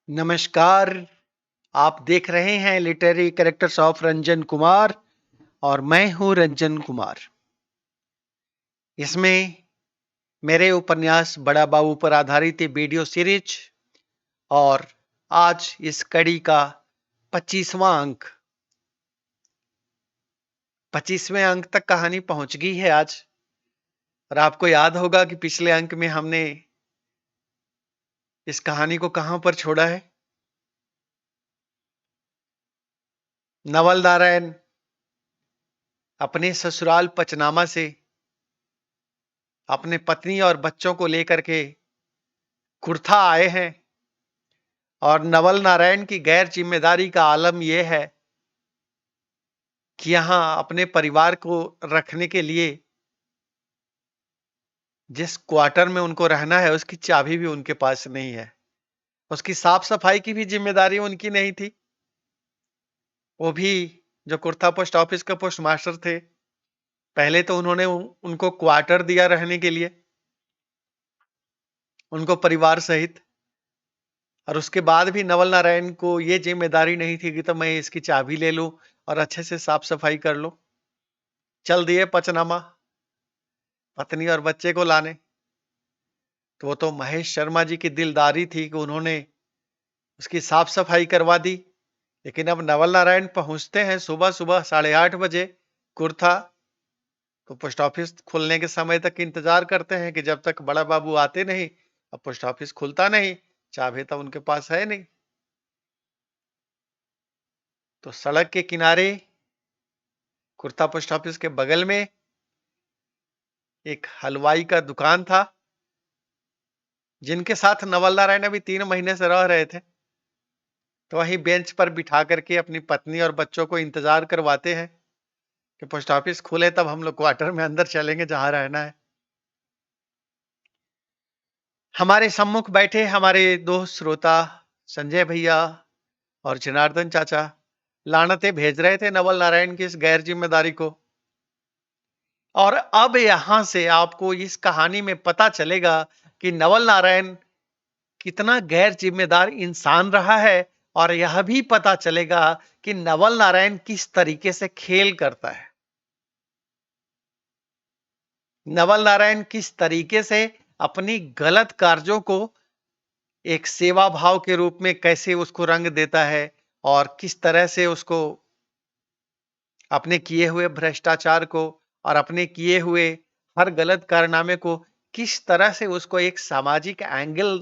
नमस्कार। आप देख रहे हैं literary characters of Ranjan Kumar और मैं हूं रंजन कुमार। इसमें मेरे उपन्यास बड़ा बाबू पर आधारित ये वीडियो सीरीज और आज इस कड़ी का 25वां अंक 25वें अंक तक कहानी पहुंच गई है आज। और आपको याद होगा कि पिछले अंक में हमने इस कहानी को कहां पर छोड़ा है। नवल नारायण अपने ससुराल पचनामा से अपने पत्नी और बच्चों को लेकर के कुर्था आए हैं और नवल नारायण की गैर जिम्मेदारी का आलम यह है कि यहां अपने परिवार को रखने के लिए जिस क्वार्टर में उनको रहना है उसकी चाबी भी उनके पास नहीं है। उसकी साफ सफाई की भी जिम्मेदारी उनकी नहीं थी। वो भी जो कुर्था पोस्ट ऑफिस के पोस्ट मास्टर थे, पहले तो उन्होंने उनको क्वार्टर दिया रहने के लिए, उनको परिवार सहित। और उसके बाद भी नवल नारायण को यह जिम्मेदारी नहीं थी कि तो मैं इसकी चाबी ले लूं और अच्छे से साफ सफाई कर लूं। चल दिए पचनामा पत्नी और बच्चे को लाने। तो वो तो महेश शर्मा जी की दिलदारी थी कि उन्होंने उसकी साफ सफाई करवा दी। लेकिन अब नवल नारायण पहुंचते हैं सुबह सुबह 8:30 बजे कुर्था। तो पोस्ट ऑफिस खुलने के समय तक इंतजार करते हैं कि जब तक बड़ा बाबू आते नहीं, अब पोस्ट ऑफिस खुलता नहीं, चाबी तो उनके पास है नहीं। तो सड़क के किनारे कुर्था पोस्ट ऑफिस के बगल में एक हलवाई का दुकान था, जिनके साथ नवल नारायण अभी 3 महीने से रह रहे थे। तो वहीं बेंच पर बिठा करके अपनी पत्नी और बच्चों को इंतजार करवाते हैं कि पोस्ट ऑफिस खुले तब हम लोग क्वार्टर में अंदर चलेंगे जहां रहना है। हमारे सम्मुख बैठे हमारे दो श्रोता संजय भैया और जनार्दन चाचा लानतें भेज रहे थे नवल नारायण की इस गैर जिम्मेदारी को। और अब यहां से आपको इस कहानी में पता चलेगा कि नवल नारायण कितना गैर जिम्मेदार इंसान रहा है। और यह भी पता चलेगा कि नवल नारायण किस तरीके से खेल करता है। नवल नारायण किस तरीके से अपनी गलत कार्यों को एक सेवा भाव के रूप में कैसे उसको रंग देता है और किस तरह से उसको अपने किए हुए भ्रष्टाचार को और अपने किए हुए हर गलत कारनामे को किस तरह से उसको एक सामाजिक एंगल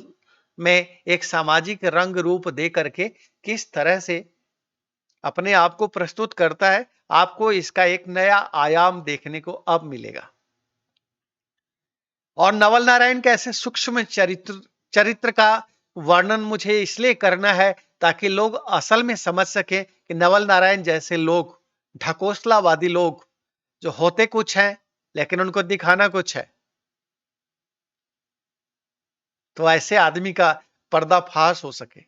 में एक सामाजिक रंग रूप दे करके किस तरह से अपने आप को प्रस्तुत करता है। आपको इसका एक नया आयाम देखने को अब मिलेगा। और नवल नारायण के ऐसे सूक्ष्म चरित्र चरित्र का वर्णन मुझे इसलिए करना है ताकि लोग असल में समझ सके कि नवल नारायण जैसे लोग, ढकोसलावादी लोग, जो होते कुछ हैं लेकिन उनको दिखाना कुछ है, तो ऐसे आदमी का पर्दाफाश हो सके।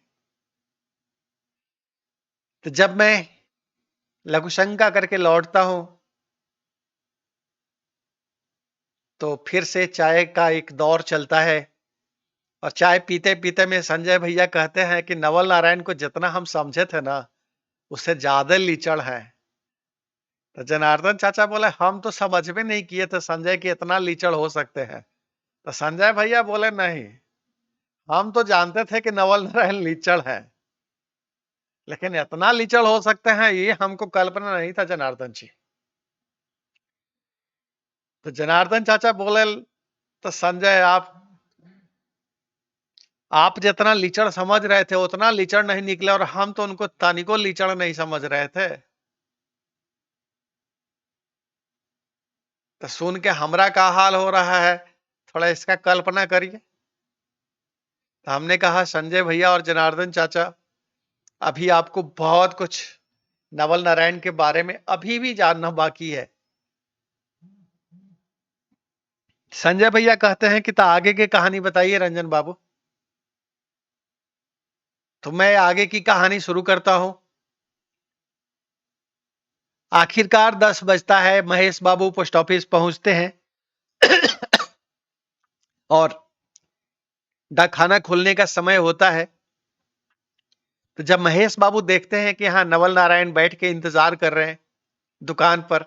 तो जब मैं लघुशंका करके लौटता हूं तो फिर से चाय का एक दौर चलता है। और चाय पीते पीते में संजय भैया कहते हैं कि नवल नारायण को जितना हम समझे थे ना, उससे ज्यादा लीचड़ है। तो जनार्दन चाचा बोले हम तो समझ में नहीं किए थे संजय कि इतना लीचड़ हो सकते हैं। तो संजय भैया बोले नहीं, हम तो जानते थे कि नवल नारायण लीचड़ है, लेकिन इतना लीचड़ हो सकते हैं ये हमको कल्पना नहीं था जनार्दन जी। तो जनार्दन चाचा बोले तो संजय आप जितना लीचड़ समझ रहे थे उतना लीचड़ नहीं निकले और हम तो उनको तनिको लीचड़ नहीं समझ रहे थे। तो सुन के हमरा का हाल हो रहा है, थोड़ा इसका कल्पना करिए। तो हमने कहा संजय भैया और जनार्दन चाचा, अभी आपको बहुत कुछ नवल नारायण के बारे में अभी भी जानना बाकी है। संजय भैया कहते हैं कि तो आगे की कहानी बताइए रंजन बाबू। तो मैं आगे की कहानी शुरू करता हूं। आखिरकार 10 बजता है, महेश बाबू पोस्ट ऑफिस पहुंचते हैं और डाकखाना खुलने का समय होता है। तो जब महेश बाबू देखते हैं कि हाँ नवल नारायण बैठ के इंतजार कर रहे हैं दुकान पर,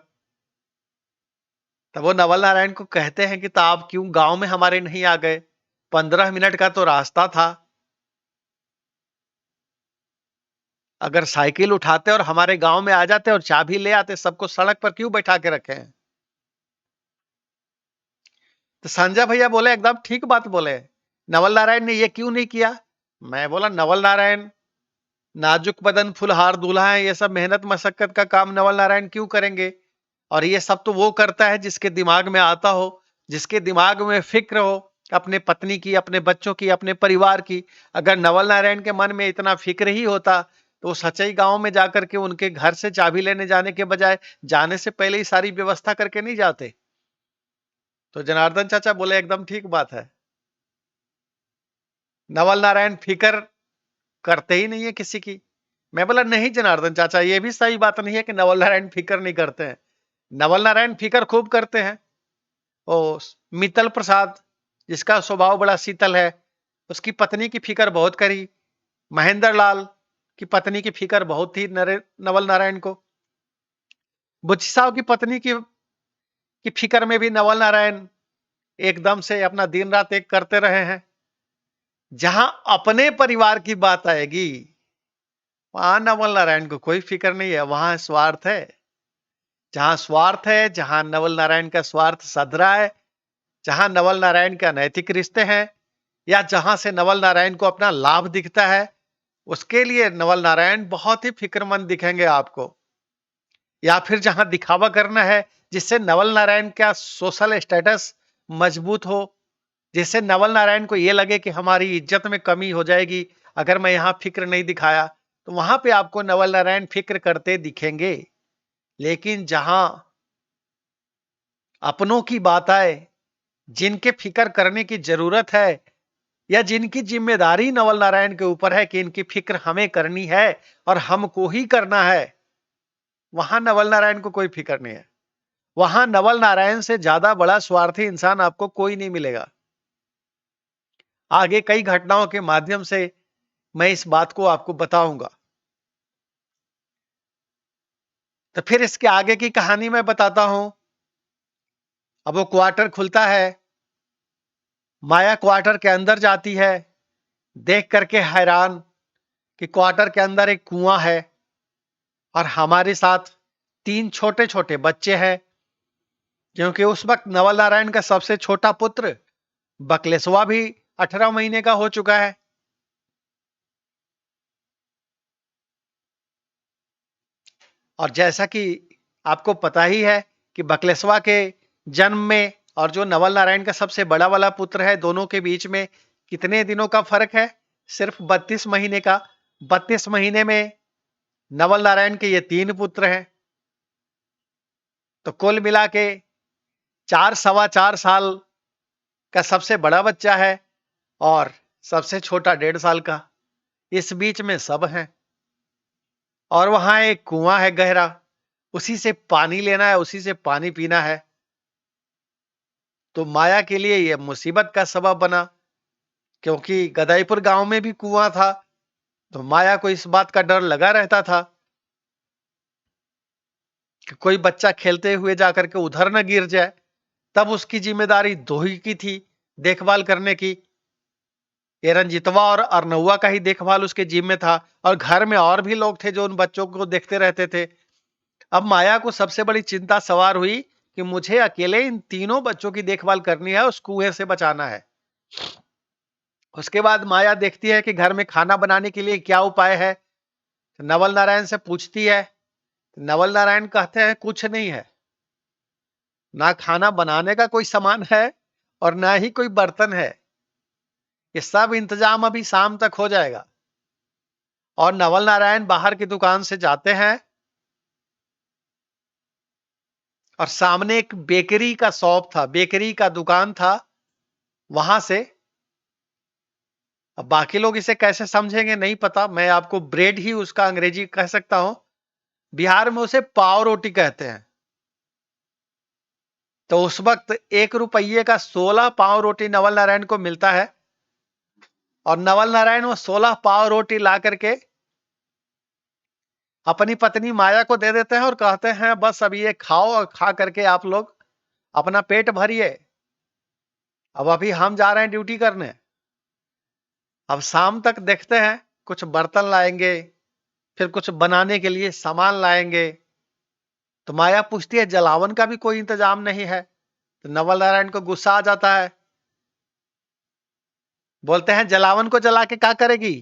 तब वो नवल नारायण को कहते हैं कि तो आप क्यों गांव में हमारे नहीं आ गए? 15 मिनट का तो रास्ता था। अगर साइकिल उठाते और हमारे गांव में आ जाते और चाबी ले आते, सबको सड़क पर क्यों बैठा के रखे हैं? तो संजय भैया बोले एकदम ठीक बात बोले, नवल नारायण ने ये क्यों नहीं किया? मैं बोला नवल नारायण नाजुक बदन फुलहार दूल्हा है, ये सब मेहनत मशक्कत का काम नवल नारायण क्यों करेंगे? और ये सब तो वो करता है जिसके दिमाग में आता हो, जिसके दिमाग में फिक्र हो अपने पत्नी की, अपने बच्चों की, अपने परिवार की। अगर नवल नारायण के मन में इतना फिक्र ही होता तो वो सच्चाई गांव में जाकर के उनके घर से चाबी लेने जाने के बजाय जाने से पहले ही सारी व्यवस्था करके नहीं जाते? तो जनार्दन चाचा बोले एकदम ठीक बात है, नवल नारायण फिक्र करते ही नहीं है किसी की। मैं बोला नहीं जनार्दन चाचा, ये भी सही बात नहीं है कि नवल नारायण फिक्र नहीं करते हैं। नवल नारायण फिक्र खूब करते हैं। ओ मित्तल प्रसाद, जिसका स्वभाव बड़ा शीतल है, उसकी पत्नी की फिक्र बहुत करी। महेंद्र लाल की पत्नी की फिक्र बहुत थी नवल नारायण को। बुच्ची साहब की पत्नी की फिक्र में भी नवल नारायण एकदम से अपना दिन रात एक करते रहे हैं। जहां अपने परिवार की बात आएगी, वहां नवल नारायण को कोई फिक्र नहीं है, वहां स्वार्थ है। जहां स्वार्थ है, जहां नवल नारायण का स्वार्थ सध रहा है, जहां नवल नारायण के अनैतिक रिश्ते हैं, या जहां से नवल नारायण को अपना लाभ दिखता है, उसके लिए नवल नारायण बहुत ही फिक्रमंद दिखेंगे आपको। या फिर जहां दिखावा करना है, जिससे नवल नारायण का सोशल स्टेटस मजबूत हो, जिससे नवल नारायण को यह लगे कि हमारी इज्जत में कमी हो जाएगी अगर मैं यहां फिक्र नहीं दिखाया, तो वहां पे आपको नवल नारायण फिक्र करते दिखेंगे। लेकिन जहां अपनों की बात आए, जिनके फिक्र करने की जरूरत है, या जिनकी जिम्मेदारी नवल नारायण के ऊपर है कि इनकी फिक्र हमें करनी है और हमको ही करना है, वहां नवल नारायण को कोई फिक्र नहीं है। वहां नवल नारायण से ज्यादा बड़ा स्वार्थी इंसान आपको कोई नहीं मिलेगा। आगे कई घटनाओं के माध्यम से मैं इस बात को आपको बताऊंगा। तो फिर इसके आगे की कहानी मैं बताता हूं। अब वो क्वार्टर खुलता है, माया क्वार्टर के अंदर जाती है, देख करके हैरान कि क्वार्टर के अंदर एक कुआं है और हमारे साथ 3 छोटे-छोटे बच्चे हैं। क्योंकि उस वक्त नवल नारायण का सबसे छोटा पुत्र बकलेशवा भी 18 महीने का हो चुका है। और जैसा कि आपको पता ही है कि बकलेशवा के जन्म में और जो नवल नारायण का सबसे बड़ा वाला पुत्र है, दोनों के बीच में कितने दिनों का फर्क है? सिर्फ 32 महीने का। 32 महीने में नवल नारायण के ये 3 पुत्र हैं। तो कुल मिला के 4 सवा 4 साल का सबसे बड़ा बच्चा है और सबसे छोटा 1.5 साल का। इस बीच में सब हैं। और वहां एक कुआं है गहरा, उसी से पानी लेना है, उसी से पानी पीना है। तो माया के लिए यह मुसीबत का सबब बना, क्योंकि गदाईपुर गांव में भी कुआं था। तो माया को इस बात का डर लगा रहता था कि कोई बच्चा खेलते हुए जाकर के उधर न गिर जाए। तब उसकी जिम्मेदारी दो ही की थी देखभाल करने की। ये रंजीतवा और अरनउआ का ही देखभाल उसके जिम्मे था, और घर में और भी लोग थे जो उन बच्चों को देखते रहते थे। अब माया को सबसे बड़ी चिंता सवार हुई कि मुझे अकेले इन तीनों बच्चों की देखभाल करनी है, उस कुएं से बचाना है। उसके बाद माया देखती है कि घर में खाना बनाने के लिए क्या उपाय है। तो नवल नारायण से पूछती है। नवल नारायण कहते हैं कुछ नहीं है, ना खाना बनाने का कोई सामान है और ना ही कोई बर्तन है। ये सब इंतजाम अभी शाम तक हो जाएगा। और नवल नारायण बाहर की दुकान से जाते हैं और सामने एक बेकरी का शॉप था, बेकरी का दुकान था। वहां से, अब बाकी लोग इसे कैसे समझेंगे नहीं पता, मैं आपको ब्रेड ही उसका अंग्रेजी कह सकता हूं। बिहार में उसे पाव रोटी कहते हैं। तो उस वक्त 1 रुपये का 16 पाव रोटी नवल नारायण को मिलता है। और नवल नारायण वो 16 पाव रोटी ला करके अपनी पत्नी माया को दे देते हैं और कहते हैं बस अब ये खाओ और खा करके आप लोग अपना पेट भरिए, अब अभी हम जा रहे हैं ड्यूटी करने। अब शाम तक देखते हैं, कुछ बर्तन लाएंगे, फिर कुछ बनाने के लिए सामान लाएंगे। तो माया पूछती है जलावन का भी कोई इंतजाम नहीं है। तो नवल नारायण को गुस्सा आ जाता है, बोलते हैं जलावन को जला के क्या करेगी,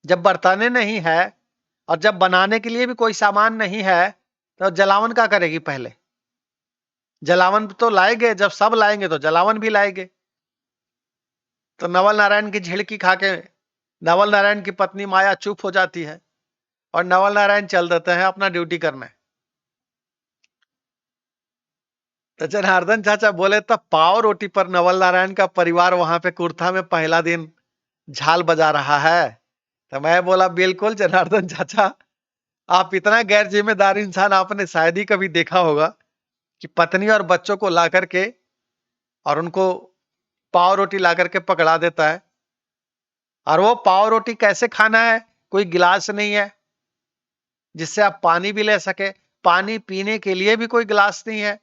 जब बर्तने नहीं है और जब बनाने के लिए भी कोई सामान नहीं है तो जलावन क्या करेगी। पहले जलावन तो लाएंगे, जब सब लाएंगे तो जलावन भी लाएंगे। तो नवल नारायण की झिड़की खा के नवल नारायण की पत्नी माया चुप हो जाती है और नवल नारायण चल देते हैं अपना ड्यूटी करने। तो जनार्दन चाचा बोले तब पाव रोटी पर नवल नारायण का परिवार वहां पे कुर्था में पहला दिन झाल बजा रहा है। तो मैं बोला बिल्कुल जनार्दन चाचा, आप इतना गैर जिम्मेदार इंसान आपने शायद ही कभी देखा होगा कि पत्नी और बच्चों को ला करके और उनको पाव रोटी ला करके पकड़ा देता है। और वो पाव रोटी कैसे खाना है, कोई गिलास नहीं है जिससे आप पानी भी ले सके, पानी पीने के लिए भी कोई गिलास नहीं है।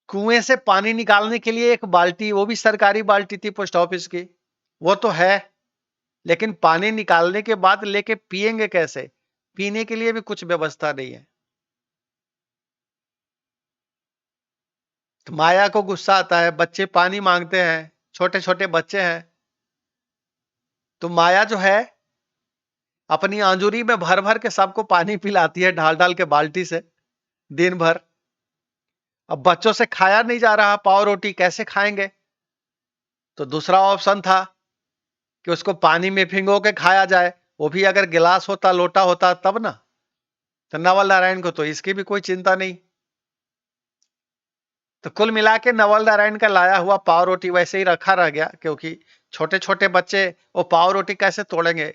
कुएं से पानी निकालने के लिए एक बाल्टी, वो भी सरकारी बाल्टी थी पोस्ट ऑफिस की, वो तो है, लेकिन पानी निकालने के बाद लेके पिएंगे कैसे, पीने के लिए भी कुछ व्यवस्था नहीं है। तो माया को गुस्सा आता है, बच्चे पानी मांगते हैं, छोटे छोटे बच्चे हैं। तो माया जो है अपनी आंजुरी में भर भर के सबको पानी पिलाती है ढाल ढाल के बाल्टी से दिन भर। अब बच्चों से खाया नहीं जा रहा पाव रोटी, कैसे खाएंगे। तो दूसरा ऑप्शन था कि उसको पानी में भिगो के खाया जाए, वो भी अगर गिलास होता लोटा होता तब ना। तो नवल नारायण को तो इसकी भी कोई चिंता नहीं। तो कुल मिला के नवल नारायण का लाया हुआ पाव रोटी वैसे ही रखा रह गया, क्योंकि छोटे छोटे बच्चे वो पाव रोटी कैसे तोड़ेंगे।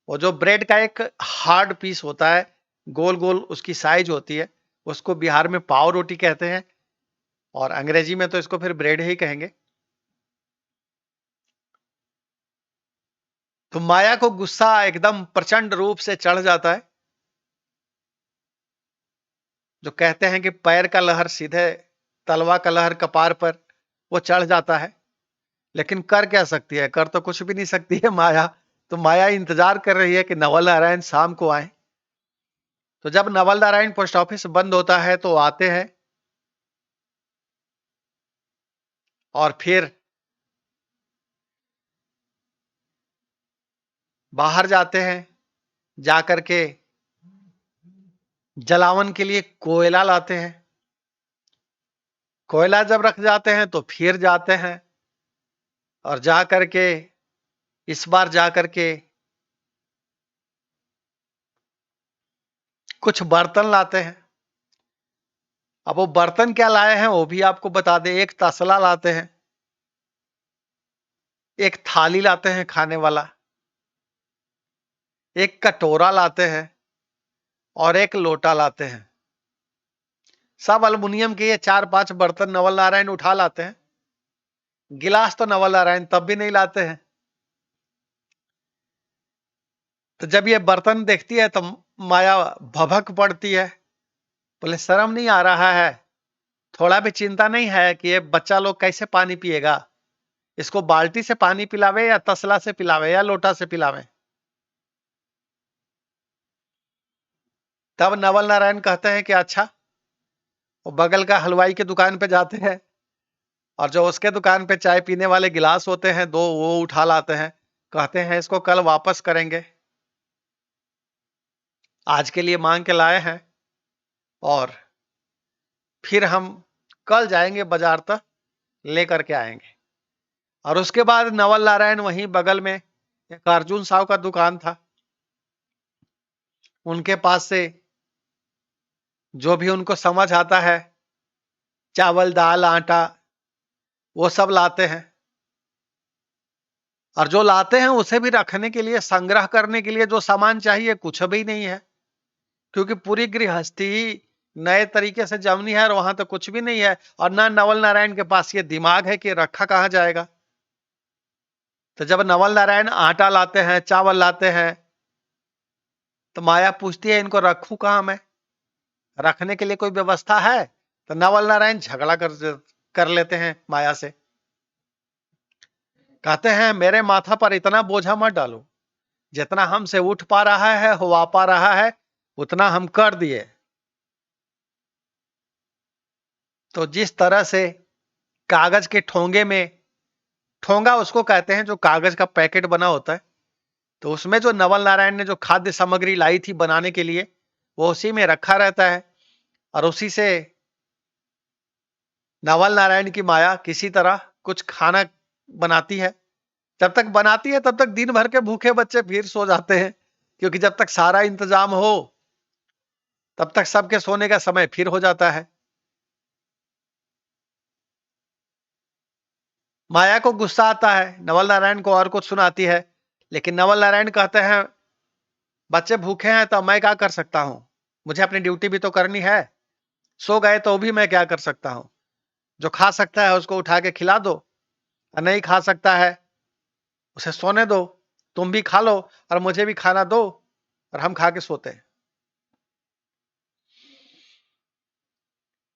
वो जो ब्रेड का एक हार्ड पीस होता है, गोल गोल उसकी साइज होती है, उसको बिहार में पाव रोटी कहते हैं और अंग्रेजी में तो इसको फिर ब्रेड ही कहेंगे। तो माया को गुस्सा एकदम प्रचंड रूप से चढ़ जाता है। जो कहते हैं कि पैर का लहर सीधे तलवा का लहर कपार पर, वो चढ़ जाता है। लेकिन कर क्या सकती है, कर तो कुछ भी नहीं सकती है माया। तो माया इंतजार कर रही है कि नवल नारायण शाम को आए। तो जब नवल नारायण पोस्ट ऑफिस बंद होता है तो आते हैं और फिर बाहर जाते हैं, जाकर के जलावन के लिए कोयला लाते हैं। कोयला जब रख जाते हैं तो फिर जाते हैं और जा करके इस बार जा करके कुछ बर्तन लाते हैं। अब वो बर्तन क्या लाए हैं वो भी आपको बता दें। एक तसला लाते हैं, एक थाली लाते हैं खाने वाला, एक कटोरा लाते हैं और एक लोटा लाते हैं। सब अल्युमिनियम के ये 4-5 बर्तन नवल नारायण उठा लाते हैं। गिलास तो नवल नारायण तब भी नहीं लाते हैं। तो जब ये बर्तन देखती है तो माया भभक पड़ती है, बोले शर्म नहीं आ रहा है, थोड़ा भी चिंता नहीं है कि ये बच्चा लोग कैसे पानी पिएगा, इसको बाल्टी से पानी पिलावे या तसला से पिलावे या लोटा से पिलावे। तब नवल नारायण कहते हैं कि अच्छा। वो बगल का हलवाई की दुकान पे जाते हैं और जो उसके दुकान पे चाय पीने वाले गिलास होते हैं दो, वो उठा लाते हैं। कहते हैं इसको कल वापस करेंगे, आज के लिए मांग के लाए हैं और फिर हम कल जाएंगे बाजार तक लेकर के आएंगे। और उसके बाद नवल नारायण वहीं बगल में एक अर्जुन साहु का दुकान था, उनके पास से जो भी उनको समझ आता है, चावल दाल आटा, वो सब लाते हैं। और जो लाते हैं उसे भी रखने के लिए, संग्रह करने के लिए जो सामान चाहिए कुछ भी नहीं है, क्योंकि पूरी गृहस्थी नए तरीके से जमनी है और वहां तो कुछ भी नहीं है। और ना नवल नारायण के पास ये दिमाग है कि रखा कहां जाएगा। तो जब नवल नारायण आटा लाते हैं, चावल लाते हैं, तो माया पूछती है इनको रखूं कहां मैं, रखने के लिए कोई व्यवस्था है? तो नवल नारायण झगड़ा कर लेते हैं माया से। कहते हैं मेरे माथा पर इतना बोझा मत डालो, जितना हमसे उठ पा रहा है हुआ पा रहा है उतना हम कर दिए। तो जिस तरह से कागज के ठोंगे में, ठोंगा उसको कहते हैं जो कागज का पैकेट बना होता है, तो उसमें जो नवल नारायण ने जो खाद्य सामग्री लाई थी बनाने के लिए वो उसी में रखा रहता है, और उसी से नवल नारायण की माया किसी तरह कुछ खाना बनाती है। जब तक बनाती है तब तक दिन भर के भूखे बच्चे फिर सो जाते हैं, क्योंकि जब तक सारा इंतजाम हो तब तक सबके सोने का समय फिर हो जाता है। माया को गुस्सा आता है, नवल नारायण को और कुछ सुनाती है, लेकिन नवल नारायण कहते हैं बच्चे भूखे हैं तो मैं क्या कर सकता हूं, मुझे अपनी ड्यूटी भी तो करनी है। सो गए तो भी मैं क्या कर सकता हूं, जो खा सकता है उसको उठा के खिला दो, और नहीं खा सकता है उसे सोने दो। तुम भी खा लो और मुझे भी खाना दो, और हम खा के सोते हैं।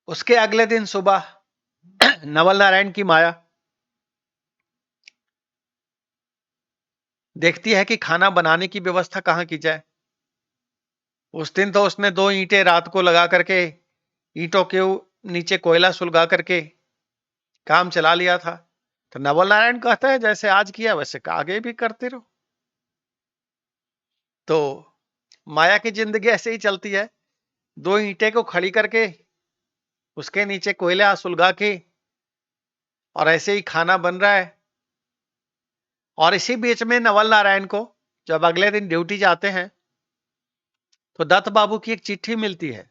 उसके अगले दिन सुबह नवल नारायण की माया देखती है कि खाना बनाने की व्यवस्था कहां की जाए। उस दिन तो उसने 2 ईंटें रात को लगा करके ईंटों के नीचे कोयला सुलगा करके काम चला लिया था। तो नवल नारायण कहता है जैसे आज किया वैसे आगे भी करते रहो। तो माया की जिंदगी ऐसे ही चलती है, 2 ईंटें को खड़ी करके उसके नीचे कोयला सुलगा के और ऐसे ही खाना बन रहा है। और इसी बीच में नवल नारायण को जब अगले दिन ड्यूटी जाते हैं तो दत्त बाबू की एक चिट्ठी मिलती है।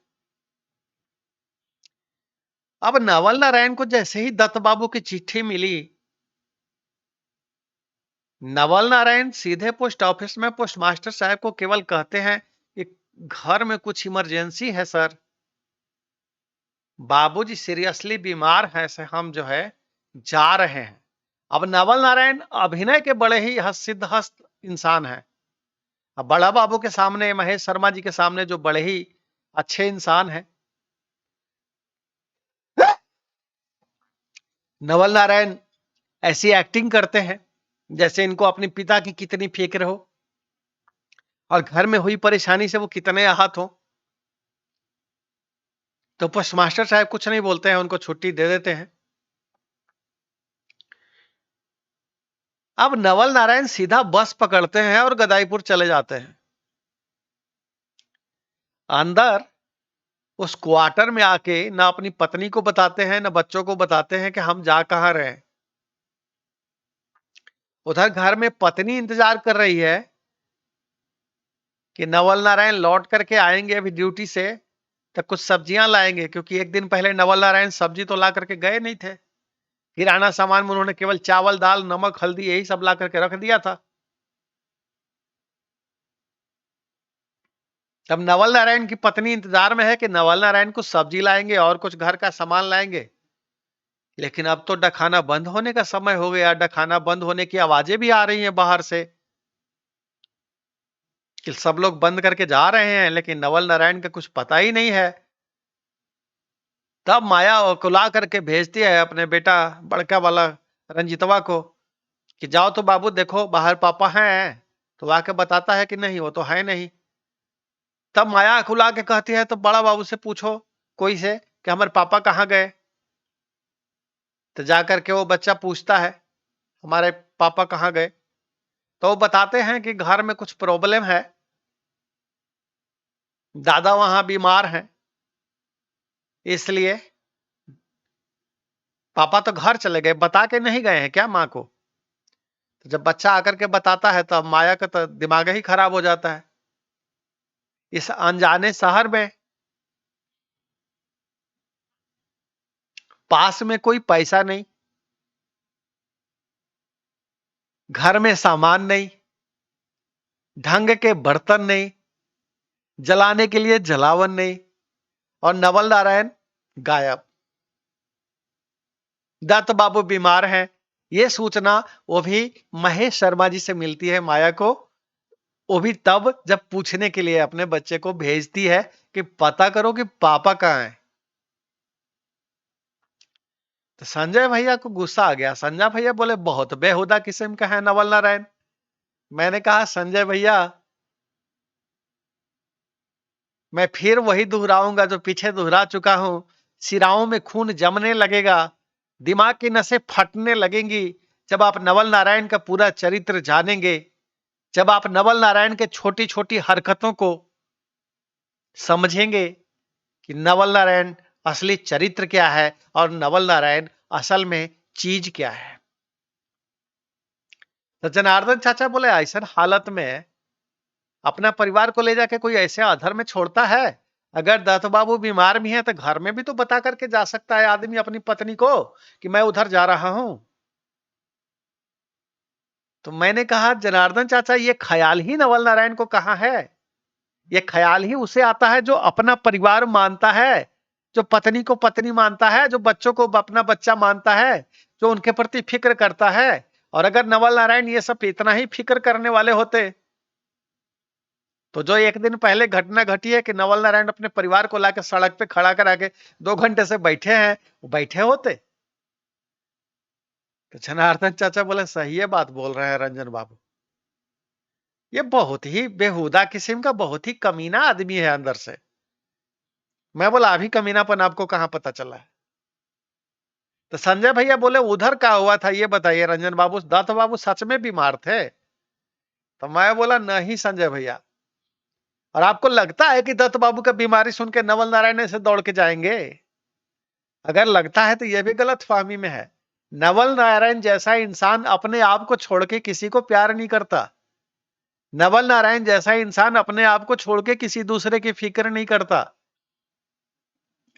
अब नवल नारायण को जैसे ही दत्त बाबू की चिट्ठी मिली, नवल नारायण सीधे पोस्ट ऑफिस में पोस्ट मास्टर साहब को केवल कहते हैं कि घर में कुछ इमरजेंसी है सर, बाबूजी सीरियसली बीमार हैं, से हम जो है जा रहे हैं। अब नवल नारायण अभिनय के बड़े ही सिद्धहस्त इंसान हैं। अब बड़ा बाबू के सामने, महेश शर्मा जी के सामने जो बड़े ही अच्छे इंसान हैं, नवल नारायण ऐसी एक्टिंग करते हैं जैसे इनको अपने पिता की कितनी फिक्र हो और घर में हुई परेशानी से वो कितने आहत हो। तो पोस्ट मास्टर साहब कुछ नहीं बोलते हैं, उनको छुट्टी दे देते हैं। अब नवल नारायण सीधा बस पकड़ते हैं और गदाईपुर चले जाते हैं। अंदर उस क्वार्टर में आके ना अपनी पत्नी को बताते हैं ना बच्चों को बताते हैं कि हम जा कहां रहे हैं। उधर घर में पत्नी इंतजार कर रही है कि नवल नारायण लौट करके आएंगे अभी ड्यूटी से, तो कुछ सब्जियां लाएंगे, क्योंकि एक दिन पहले नवल नारायण सब्जी तो ला करके गए नहीं थे। किराना सामान में उन्होंने केवल चावल दाल नमक हल्दी यही सब ला करके रख दिया था। तब नवल नारायण की पत्नी इंतजार में है कि नवल नारायण कुछ सब्जी लाएंगे और कुछ घर का सामान लाएंगे। लेकिन अब तो डखाना बंद होने का समय हो गया, डखाना बंद होने की आवाजें भी आ रही हैं बाहर से कि सब लोग बंद करके जा रहे हैं, लेकिन नवल नारायण का कुछ पता ही नहीं है। तब माया कुला करके भेजती है अपने बेटा बड़का वाला रंजितवा को कि जाओ तो बाबू देखो बाहर पापा हैं। तो आके बताता है कि नहीं वो तो है नहीं। तब माया खुला के कहती है तो बड़ा बाबू से पूछो कोई से कि हमारे पापा कहाँ गए। तो जाकर के वो बच्चा पूछता है हमारे पापा कहाँ गए। तो वो बताते हैं कि घर में कुछ प्रॉब्लम है, दादा वहां बीमार हैं, इसलिए पापा तो घर चले गए, बता के नहीं गए हैं क्या माँ को। तो जब बच्चा आकर के बताता है तो माया का तो दिमाग ही खराब हो जाता है। इस अनजाने शहर में पास में कोई पैसा नहीं, घर में सामान नहीं, ढंग के बर्तन नहीं, जलाने के लिए जलावन नहीं, और नवल नारायण गायब, दत्त बाबू बीमार हैं। ये सूचना वो भी महेश शर्मा जी से मिलती है माया को वो भी तब जब पूछने के लिए अपने बच्चे को भेजती है कि पता करो कि पापा कहाँ है। तो संजय भैया को गुस्सा आ गया। संजय भैया बोले बहुत बेहुदा किस्म का है नवल नारायण। मैंने कहा संजय भैया, मैं फिर वही दोहराऊंगा जो पीछे दोहरा चुका हूं। सिराओं में खून जमने लगेगा, दिमाग की नसें फटने लगेंगी जब आप नवल नारायण का पूरा चरित्र जानेंगे, जब आप नवल नारायण के छोटी छोटी हरकतों को समझेंगे कि नवल नारायण असली चरित्र क्या है और नवल नारायण असल में चीज क्या है। तो जनार्दन चाचा बोले ऐसा हालत में अपना परिवार को ले जाके कोई ऐसे अधर में छोड़ता है? अगर दत्त बाबू बीमार भी हैं तो घर में भी तो बता करके जा सकता है आदमी अपनी पत्नी को कि मैं उधर जा रहा हूं। तो मैंने कहा जनार्दन चाचा, ये ख्याल ही नवल नारायण को कहां है? ये ख्याल ही उसे आता है जो अपना परिवार मानता है, जो पत्नी को पत्नी मानता है, जो बच्चों को अपना बच्चा मानता है, जो उनके प्रति फिक्र करता है। और अगर नवल नारायण ये सब इतना ही फिक्र करने वाले होते तो जो एक दिन पहले घटना घटी है कि नवल नारायण अपने परिवार को लाकर सड़क पे खड़ा करा के 2 घंटे से बैठे हैं, वो बैठे होते। तो जनार्दन चाचा बोले सही है बात बोल रहे हैं रंजन बाबू, ये बहुत ही बेहुदा किस्म का बहुत ही कमीना आदमी है अंदर से। मैं बोला अभी कमीनापन आपको कहां पता चला है? तो संजय भैया बोले उधर क्या हुआ था ये बताइए रंजन बाबू, दत्त बाबू सच में बीमार थे? तो मैं बोला नहीं संजय भैया। और आपको लगता है कि दत्त बाबू का बीमारी सुन के नवल नारायण से दौड़ के जाएंगे? अगर लगता है तो यह भी गलत फहमी में है। नवल नारायण जैसा इंसान अपने आप को छोड़ के किसी को प्यार नहीं करता। नवल नारायण जैसा इंसान अपने आप को छोड़ के किसी दूसरे की फिक्र नहीं करता।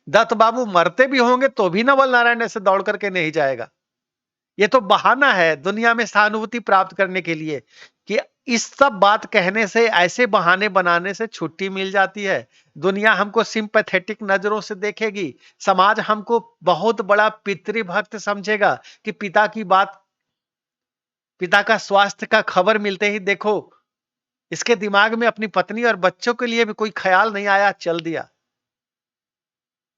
दत्त बाबू मरते भी होंगे तो भी नवल नारायण ऐसे दौड़ करके नहीं जाएगा। ये तो बहाना है दुनिया में सहानुभूति प्राप्त करने के लिए कि इस सब बात कहने से, ऐसे बहाने बनाने से छुट्टी मिल जाती है। दुनिया हमको सिंपैथेटिक नजरों से देखेगी, समाज हमको बहुत बड़ा पितृभक्त समझेगा कि पिता की बात, पिता का स्वास्थ्य का खबर मिलते ही देखो इसके दिमाग में अपनी पत्नी और बच्चों के लिए भी कोई ख्याल नहीं आया, चल दिया।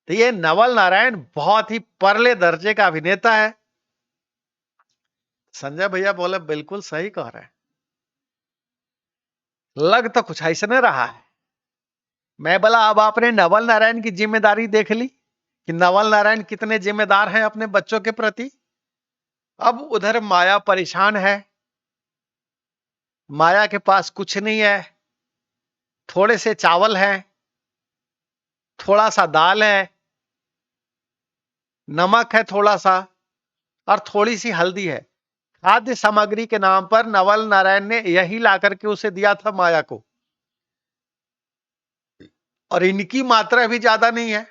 तो ये नवल नारायण बहुत ही परले दर्जे का अभिनेता है। संजय भैया बोले बिल्कुल सही कह रहे हैं, लग तो कुछ ऐसा नहीं रहा है। मैं बोला अब आपने नवल नारायण की जिम्मेदारी देख ली कि नवल नारायण कितने जिम्मेदार हैं अपने बच्चों के प्रति। अब उधर माया परेशान है, माया के पास कुछ नहीं है, थोड़े से चावल हैं, थोड़ा सा दाल है, नमक है थोड़ा सा, और थोड़ी सी हल्दी है। खाद्य सामग्री के नाम पर नवल नारायण ने यही ला करके उसे दिया था माया को, और इनकी मात्रा भी ज्यादा नहीं है।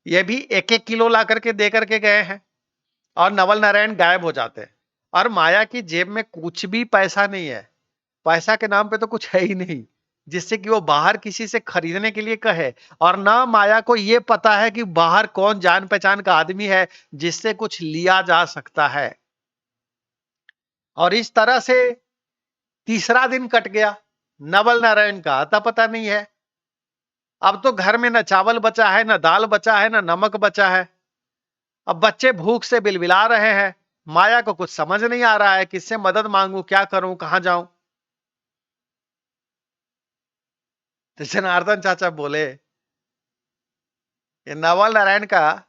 ये भी 1-1 किलो ला करके दे करके गए हैं और नवल नारायण गायब हो जाते हैं। और माया की जेब में कुछ भी पैसा नहीं है, पैसा के नाम पे तो कुछ है ही नहीं जिससे कि वो बाहर किसी से खरीदने के लिए कहे। और ना माया को ये पता है कि बाहर कौन जान पहचान का आदमी है जिससे कुछ लिया जा सकता है। और इस तरह से तीसरा दिन कट गया, नवल नारायण का आता पता नहीं है। अब तो घर में न चावल बचा है, न दाल बचा है, न नमक बचा है। अब बच्चे भूख से बिलबिला रहे हैं। माया को कुछ समझ नहीं आ रहा है किससे मदद मांगू, क्या करूं, कहां जाऊं। तो जनार्दन चाचा बोले ये नवल नारायण का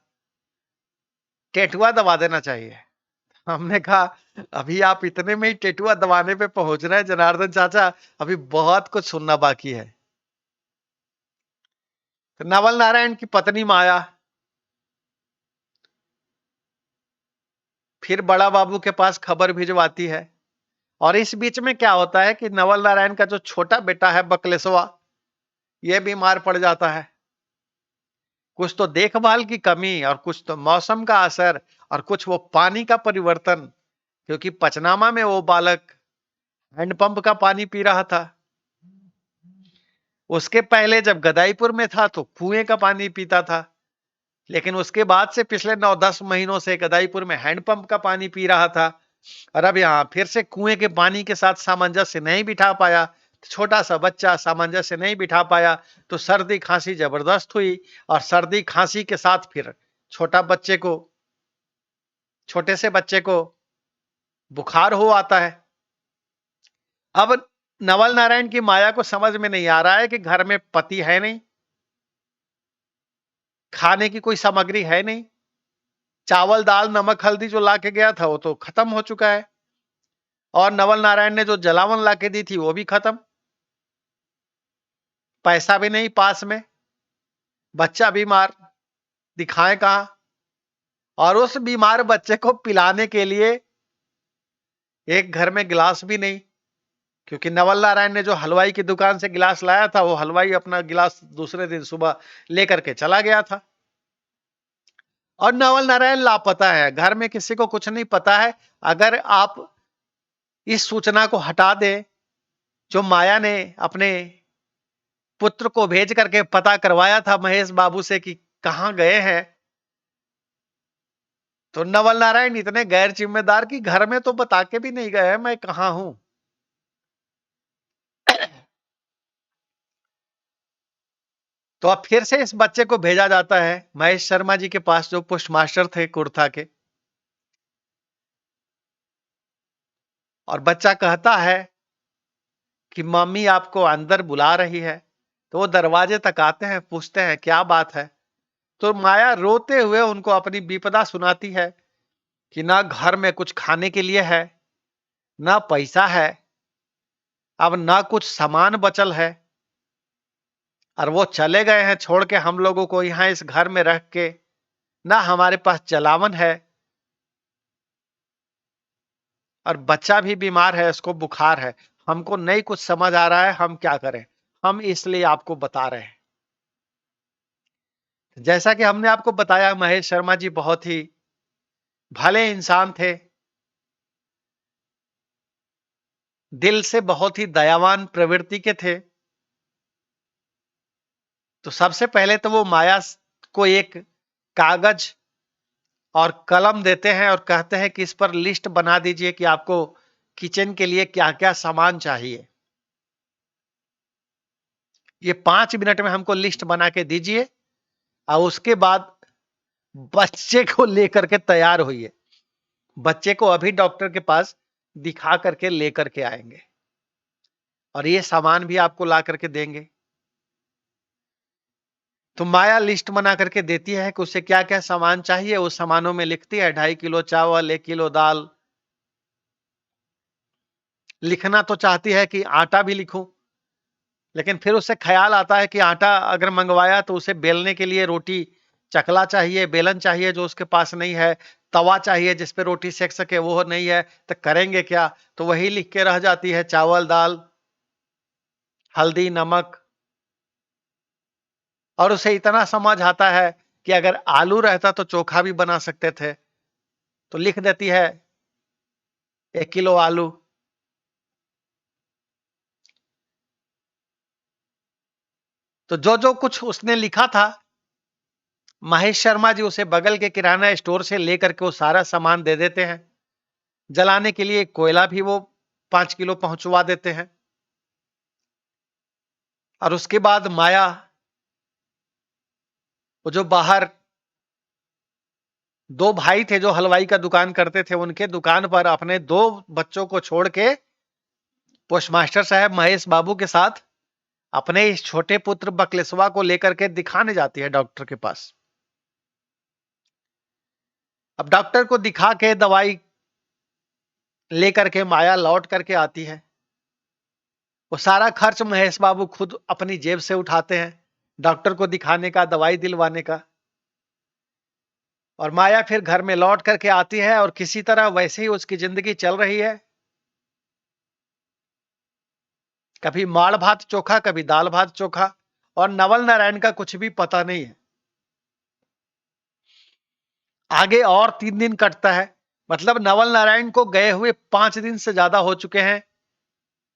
टेटुआ दबा देना चाहिए। हमने कहा अभी आप इतने में ही टेटुआ दबाने पे पहुंच रहे हैं जनार्दन चाचा, अभी बहुत कुछ सुनना बाकी है। तो नवल नारायण की पत्नी माया फिर बड़ा बाबू के पास खबर भिजवाती है। और इस बीच में क्या होता है कि नवल नारायण का जो छोटा बेटा है बकलेसवा, यह बीमार पड़ जाता है। कुछ तो देखभाल की कमी और कुछ तो मौसम का असर और कुछ वो पानी का परिवर्तन, क्योंकि पचनामा में वो बालक हैंडपंप का पानी पी रहा था। उसके पहले जब गदाईपुर में था तो कुएं का पानी पीता था, लेकिन उसके बाद से पिछले 9-10 महीनों से गदाईपुर में हैंडपंप का पानी पी रहा था। और अब यहाँ फिर से कुएं के पानी के साथ सामंजस्य नहीं बिठा पाया, छोटा सा बच्चा सामंजस्य नहीं बिठा पाया, तो सर्दी खांसी जबरदस्त हुई। और सर्दी खांसी के साथ फिर छोटे से बच्चे को बुखार हो आता है। अब नवल नारायण की माया को समझ में नहीं आ रहा है कि घर में पति है नहीं, खाने की कोई सामग्री है नहीं, चावल दाल नमक हल्दी जो ला के गया था वो तो खत्म हो चुका है, और नवल नारायण ने जो जलावन ला के दी थी वो भी खत्म, पैसा भी नहीं पास में, बच्चा बीमार, दिखाएं कहां। और उस बीमार बच्चे को पिलाने के लिए एक घर में गिलास भी नहीं, क्योंकि नवल नारायण ने जो हलवाई की दुकान से गिलास लाया था वो हलवाई अपना गिलास दूसरे दिन सुबह लेकर के चला गया था। और नवल नारायण लापता है, घर में किसी को कुछ नहीं पता है। अगर आप इस सूचना को हटा दें जो माया ने अपने पुत्र को भेज करके पता करवाया था महेश बाबू से कि कहां गए हैं, तो नवल नारायण इतने गैर जिम्मेदार कि घर में तो बता के भी नहीं गए मैं कहां हूं। तो अब फिर से इस बच्चे को भेजा जाता है महेश शर्मा जी के पास, जो पोस्ट मास्टर थे कुर्था के। और बच्चा कहता है कि मम्मी आपको अंदर बुला रही है। तो वो दरवाजे तक आते हैं, पूछते हैं क्या बात है। तो माया रोते हुए उनको अपनी विपदा सुनाती है कि ना घर में कुछ खाने के लिए है, ना पैसा है, अब ना कुछ सामान बचल है, और वो चले गए हैं छोड़ के हम लोगों को यहां इस घर में रख के, ना हमारे पास जलावन है, और बच्चा भी बीमार है, उसको बुखार है, हमको नहीं कुछ समझ आ रहा है हम क्या करें। हम इसलिए आपको बता रहे हैं। जैसा कि हमने आपको बताया महेश शर्मा जी बहुत ही भले इंसान थे, दिल से बहुत ही दयावान प्रवृत्ति के थे। तो सबसे पहले तो वो माया को एक कागज और कलम देते हैं और कहते हैं कि इस पर लिस्ट बना दीजिए कि आपको किचन के लिए क्या क्या सामान चाहिए, ये 5 मिनट में हमको लिस्ट बना के दीजिए, और उसके बाद बच्चे को लेकर के तैयार होइए। बच्चे को अभी डॉक्टर के पास दिखा करके लेकर के आएंगे, और ये सामान भी आपको ला करके देंगे। तो माया लिस्ट बना करके देती है कि उसे क्या क्या सामान चाहिए, उस सामानों में लिखती है 2.5 किलो चावल, 1 किलो दाल। लिखना तो चाहती है कि आटा भी लिखूं, लेकिन फिर उसे ख्याल आता है कि आटा अगर मंगवाया तो उसे बेलने के लिए रोटी चकला चाहिए, बेलन चाहिए जो उसके पास नहीं है, तवा चाहिए जिस पे रोटी सेक सके वो नहीं है, तो करेंगे क्या। तो वही लिख के रह जाती है चावल दाल हल्दी नमक। और उसे इतना समझ आता है कि अगर आलू रहता तो चोखा भी बना सकते थे, तो लिख देती है 1 किलो आलू। तो जो जो कुछ उसने लिखा था महेश शर्मा जी उसे बगल के किराना स्टोर से लेकर के वो सारा सामान दे देते हैं। जलाने के लिए कोयला भी वो 5 किलो पहुंचवा देते हैं। और उसके बाद माया वो जो बाहर 2 भाई थे जो हलवाई का दुकान करते थे, उनके दुकान पर अपने 2 बच्चों को छोड़ के पोस्टमास्टर साहब महेश बाबू के साथ अपने इस छोटे पुत्र बकलेसवा को लेकर के दिखाने जाती है डॉक्टर के पास। अब डॉक्टर को दिखा के दवाई लेकर के माया लौट करके आती है। वो सारा खर्च महेश बाबू खुद अपनी जेब से उठाते हैं, डॉक्टर को दिखाने का, दवाई दिलवाने का। और माया फिर घर में लौट करके आती है और किसी तरह वैसे ही उसकी जिंदगी चल रही है। कभी माड़ भात चोखा, कभी दाल भात चोखा, और नवल नारायण का कुछ भी पता नहीं है। आगे और 3 दिन कटता है, मतलब नवल नारायण को गए हुए 5 दिन से ज्यादा हो चुके हैं।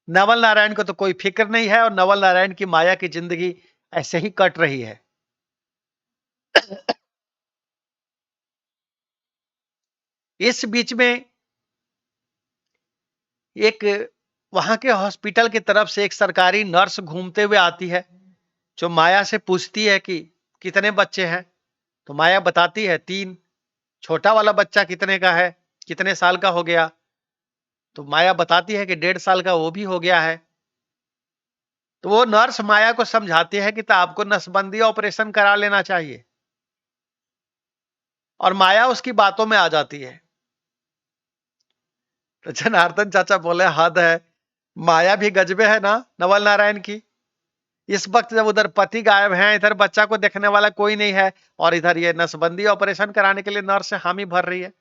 नवल नारायण को तो कोई फिक्र नहीं है, और नवल नारायण की माया की जिंदगी ऐसे ही कट रही है। इस बीच में एक वहां के हॉस्पिटल की तरफ से एक सरकारी नर्स घूमते हुए आती है, जो माया से पूछती है कि कितने बच्चे हैं। तो माया बताती है 3। छोटा वाला बच्चा कितने का है, कितने साल का हो गया? तो माया बताती है कि 1.5 साल का वो भी हो गया है। तो वो नर्स माया को समझाती है कि तो आपको नसबंदी ऑपरेशन करा लेना चाहिए, और माया उसकी बातों में आ जाती है। तो जनार्दन चाचा बोले, हद है, माया भी गजबे है ना नवल नारायण की। इस वक्त जब उधर पति गायब हैं, इधर बच्चा को देखने वाला कोई नहीं है, और इधर ये नसबंदी ऑपरेशन कराने के लिए नर्स हामी भर रही है।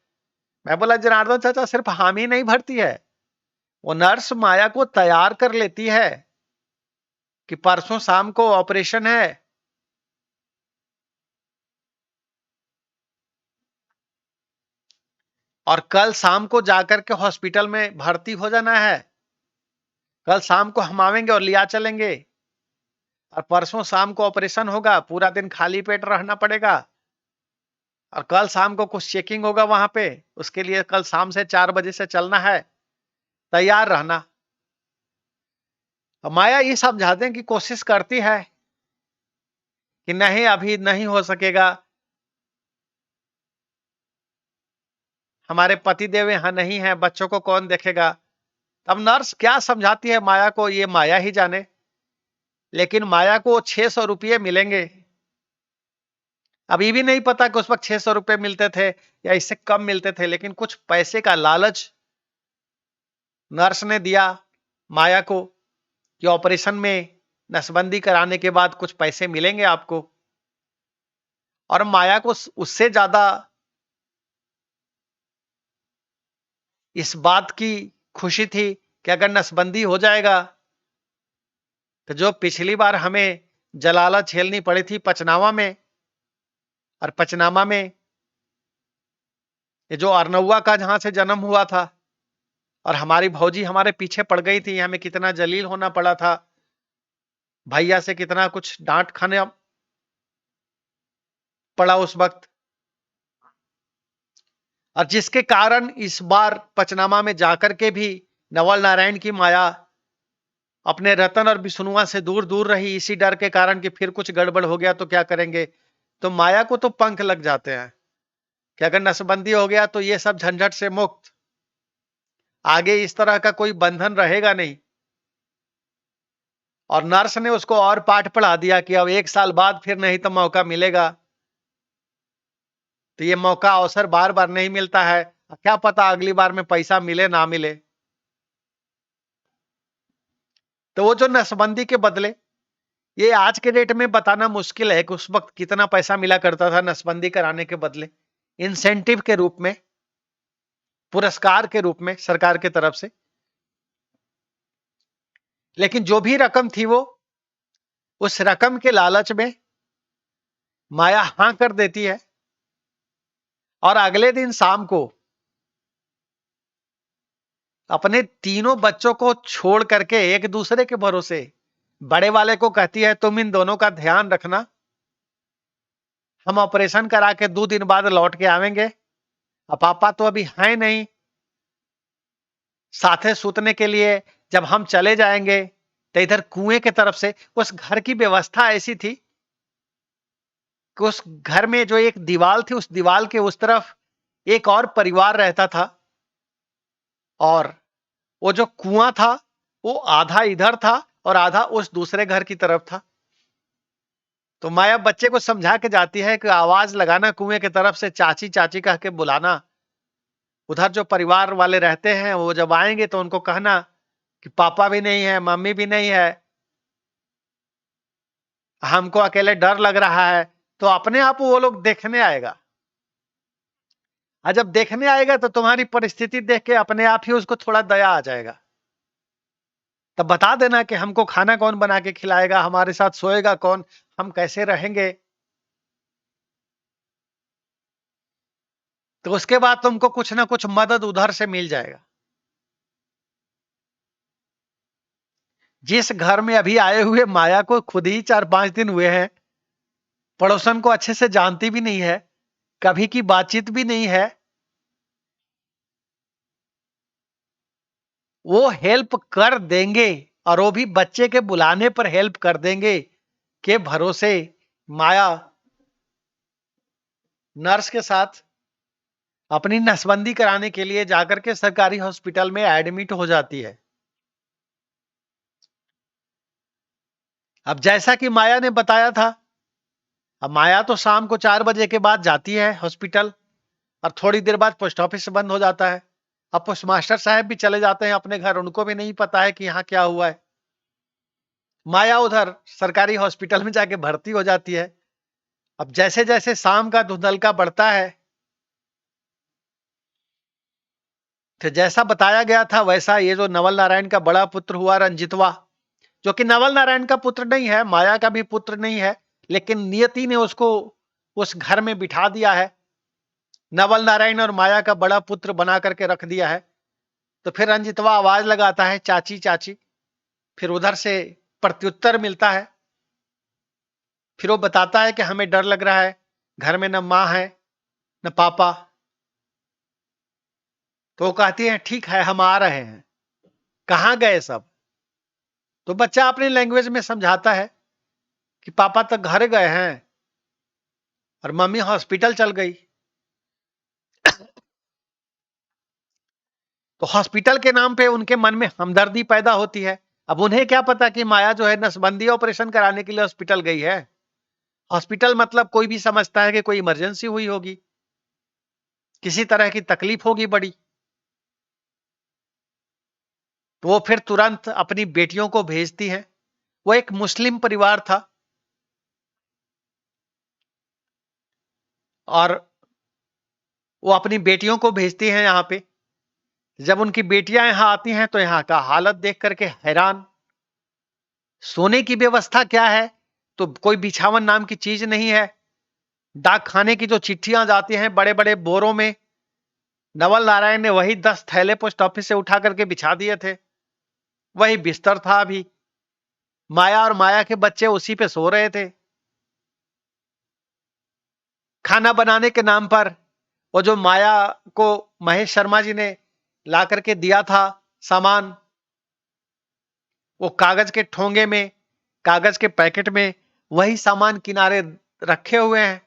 मैं बोला, जनार्दन चाचा सिर्फ हामी नहीं भरती है, वो नर्स माया को तैयार कर लेती है कि परसों शाम को ऑपरेशन है, और कल शाम को जाकर के हॉस्पिटल में भर्ती हो जाना है। कल शाम को हम आवेंगे और लिया चलेंगे, और परसों शाम को ऑपरेशन होगा, पूरा दिन खाली पेट रहना पड़ेगा, और कल शाम को कुछ चेकिंग होगा वहां पे, उसके लिए कल शाम से 4 बजे से चलना है, तैयार रहना। माया ये समझाने की कोशिश करती है कि नहीं, अभी नहीं हो सकेगा, हमारे पति देव यहाँ नहीं है, बच्चों को कौन देखेगा। अब नर्स क्या समझाती है माया को, ये माया ही जाने। लेकिन माया को 600 रुपये मिलेंगे। अभी भी नहीं पता कि उस वक्त 600 रुपये मिलते थे या इससे कम मिलते थे, लेकिन कुछ पैसे का लालच नर्स ने दिया माया को कि ऑपरेशन में नसबंदी कराने के बाद कुछ पैसे मिलेंगे आपको। और माया को उससे ज्यादा इस बात की खुशी थी कि अगर नसबंदी हो जाएगा तो जो पिछली बार हमें जलाला झेलनी पड़ी थी पचनामा में, और पचनामा में ये जो अरनौआ का जहां से जन्म हुआ था, और हमारी भौजी हमारे पीछे पड़ गई थी, हमें कितना जलील होना पड़ा था, भैया से कितना कुछ डांट खाने पड़ा उस वक्त, और जिसके कारण इस बार पचनामा में जाकर के भी नवल नारायण की माया अपने रतन और विष्णुआ से दूर दूर रही, इसी डर के कारण कि फिर कुछ गड़बड़ हो गया तो क्या करेंगे। तो माया को तो पंख लग जाते हैं कि अगर नसबंदी हो गया तो ये सब झंझट से मुक्त, आगे इस तरह का कोई बंधन रहेगा नहीं। और नर्स ने उसको और पाठ पढ़ा दिया कि अब 1 साल बाद फिर नहीं तो मौका मिलेगा, तो ये मौका अवसर बार बार नहीं मिलता है, क्या पता अगली बार में पैसा मिले ना मिले। तो वो जो नसबंदी के बदले, ये आज के डेट में बताना मुश्किल है कि उस वक्त कितना पैसा मिला करता था नसबंदी कराने के बदले, इंसेंटिव के रूप में, पुरस्कार के रूप में सरकार की तरफ से। लेकिन जो भी रकम थी वो, उस रकम के लालच में माया हां कर देती है, और अगले दिन शाम को अपने तीनों बच्चों को छोड़ करके एक दूसरे के भरोसे बड़े वाले को कहती है, तुम इन दोनों का ध्यान रखना, हम ऑपरेशन करा के 2 दिन बाद लौट के आवेंगे, अब पापा तो अभी हैं नहीं साथे सूतने के लिए, जब हम चले जाएंगे तो इधर कुएं के तरफ से, उस घर की व्यवस्था ऐसी थी कि उस घर में जो एक दीवार थी, उस दीवार के उस तरफ एक और परिवार रहता था, और वो जो कुआं था वो आधा इधर था और आधा उस दूसरे घर की तरफ था। तो माया बच्चे को समझा के जाती है कि आवाज लगाना कुएं की तरफ से, चाची चाची कह के बुलाना, उधर जो परिवार वाले रहते हैं वो जब आएंगे तो उनको कहना कि पापा भी नहीं है, मम्मी भी नहीं है, हमको अकेले डर लग रहा है। तो अपने आप वो लोग देखने आएगा, और जब देखने आएगा तो तुम्हारी परिस्थिति देख के अपने आप ही उसको थोड़ा दया आ जाएगा। तब बता देना कि हमको खाना कौन बना के खिलाएगा, हमारे साथ सोएगा कौन, हम कैसे रहेंगे। तो उसके बाद तुमको कुछ ना कुछ मदद उधर से मिल जाएगा। जिस घर में अभी आए हुए माया को खुद ही 4-5 दिन हुए हैं, पड़ोसन को अच्छे से जानती भी नहीं है, कभी की बातचीत भी नहीं है, वो हेल्प कर देंगे, और वो भी बच्चे के बुलाने पर हेल्प कर देंगे के भरोसे माया नर्स के साथ अपनी नसबंदी कराने के लिए जाकर के सरकारी हॉस्पिटल में एडमिट हो जाती है। अब जैसा कि माया ने बताया था, अब माया तो शाम को 4 बजे के बाद जाती है हॉस्पिटल, और थोड़ी देर बाद पोस्ट ऑफिस बंद हो जाता है। अब पोस्ट मास्टर साहब भी चले जाते हैं अपने घर, उनको भी नहीं पता है कि यहाँ क्या हुआ है। माया उधर सरकारी हॉस्पिटल में जाके भर्ती हो जाती है। अब जैसे जैसे शाम का धुंधलका बढ़ता है, तो जैसा बताया गया था वैसा ये जो नवल नारायण का बड़ा पुत्र हुआ रंजितवा, जो कि नवल नारायण का पुत्र नहीं है, माया का भी पुत्र नहीं है, लेकिन नियति ने उसको उस घर में बिठा दिया है, नवल नारायण और माया का बड़ा पुत्र बना करके रख दिया है। तो फिर रंजितवा आवाज लगाता है, चाची चाची। फिर उधर से प्रत्युत्तर मिलता है। फिर वो बताता है कि हमें डर लग रहा है, घर में न माँ है न पापा। तो वो कहती है ठीक है, हम आ रहे हैं। कहाँ गए सब? तो बच्चा अपनी लैंग्वेज में समझाता है कि पापा तो घर गए हैं और मम्मी हॉस्पिटल चल गई। तो हॉस्पिटल के नाम पे उनके मन में हमदर्दी पैदा होती है। अब उन्हें क्या पता कि माया जो है नसबंदी ऑपरेशन कराने के लिए हॉस्पिटल गई है। हॉस्पिटल मतलब कोई भी समझता है कि कोई इमरजेंसी हुई होगी, किसी तरह की तकलीफ होगी बड़ी। तो वो फिर तुरंत अपनी बेटियों को भेजती है। वो एक मुस्लिम परिवार था, और वो अपनी बेटियों को भेजती हैं यहाँ पे। जब उनकी बेटियां यहाँ आती हैं तो यहाँ का हालत देख करके हैरान। सोने की व्यवस्था क्या है? तो कोई बिछावन नाम की चीज नहीं है। डाक खाने की जो चिट्ठियां जाती हैं बड़े बड़े बोरों में, नवल नारायण ने वही 10 थैले पोस्ट ऑफिस से उठा करके बिछा दिए थे। वही बिस्तर था अभी। माया और माया के बच्चे उसी पे सो रहे थे। खाना बनाने के नाम पर वो जो माया को महेश शर्मा जी ने ला करके दिया था सामान, वो कागज के ठोंगे में, कागज के पैकेट में वही सामान किनारे रखे हुए हैं।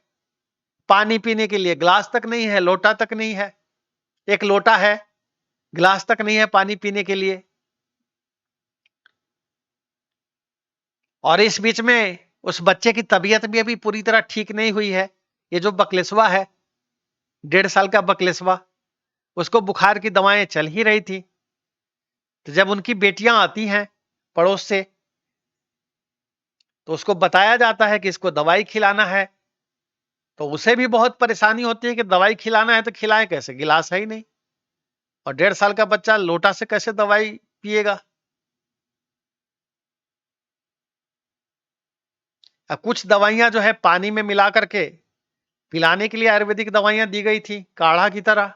पानी पीने के लिए गिलास तक नहीं है, लोटा तक नहीं है। एक लोटा है, गिलास तक नहीं है पानी पीने के लिए। और इस बीच में उस बच्चे की तबीयत भी अभी पूरी तरह ठीक नहीं हुई है। ये जो बकलेसवा है, 1.5 साल का बकलेसवा, उसको बुखार की दवाएं चल ही रही थी। तो जब उनकी बेटियां आती हैं पड़ोस से, तो उसको बताया जाता है कि इसको दवाई खिलाना है। तो उसे भी बहुत परेशानी होती है कि दवाई खिलाना है तो खिलाएं कैसे, गिलास है ही नहीं। और 1.5 साल का बच्चा लोटा से कैसे दवाई पिएगा? अब कुछ दवाइयां जो है पानी में मिला करके पिलाने के लिए आयुर्वेदिक दवाइयां दी गई थी काढ़ा की तरह।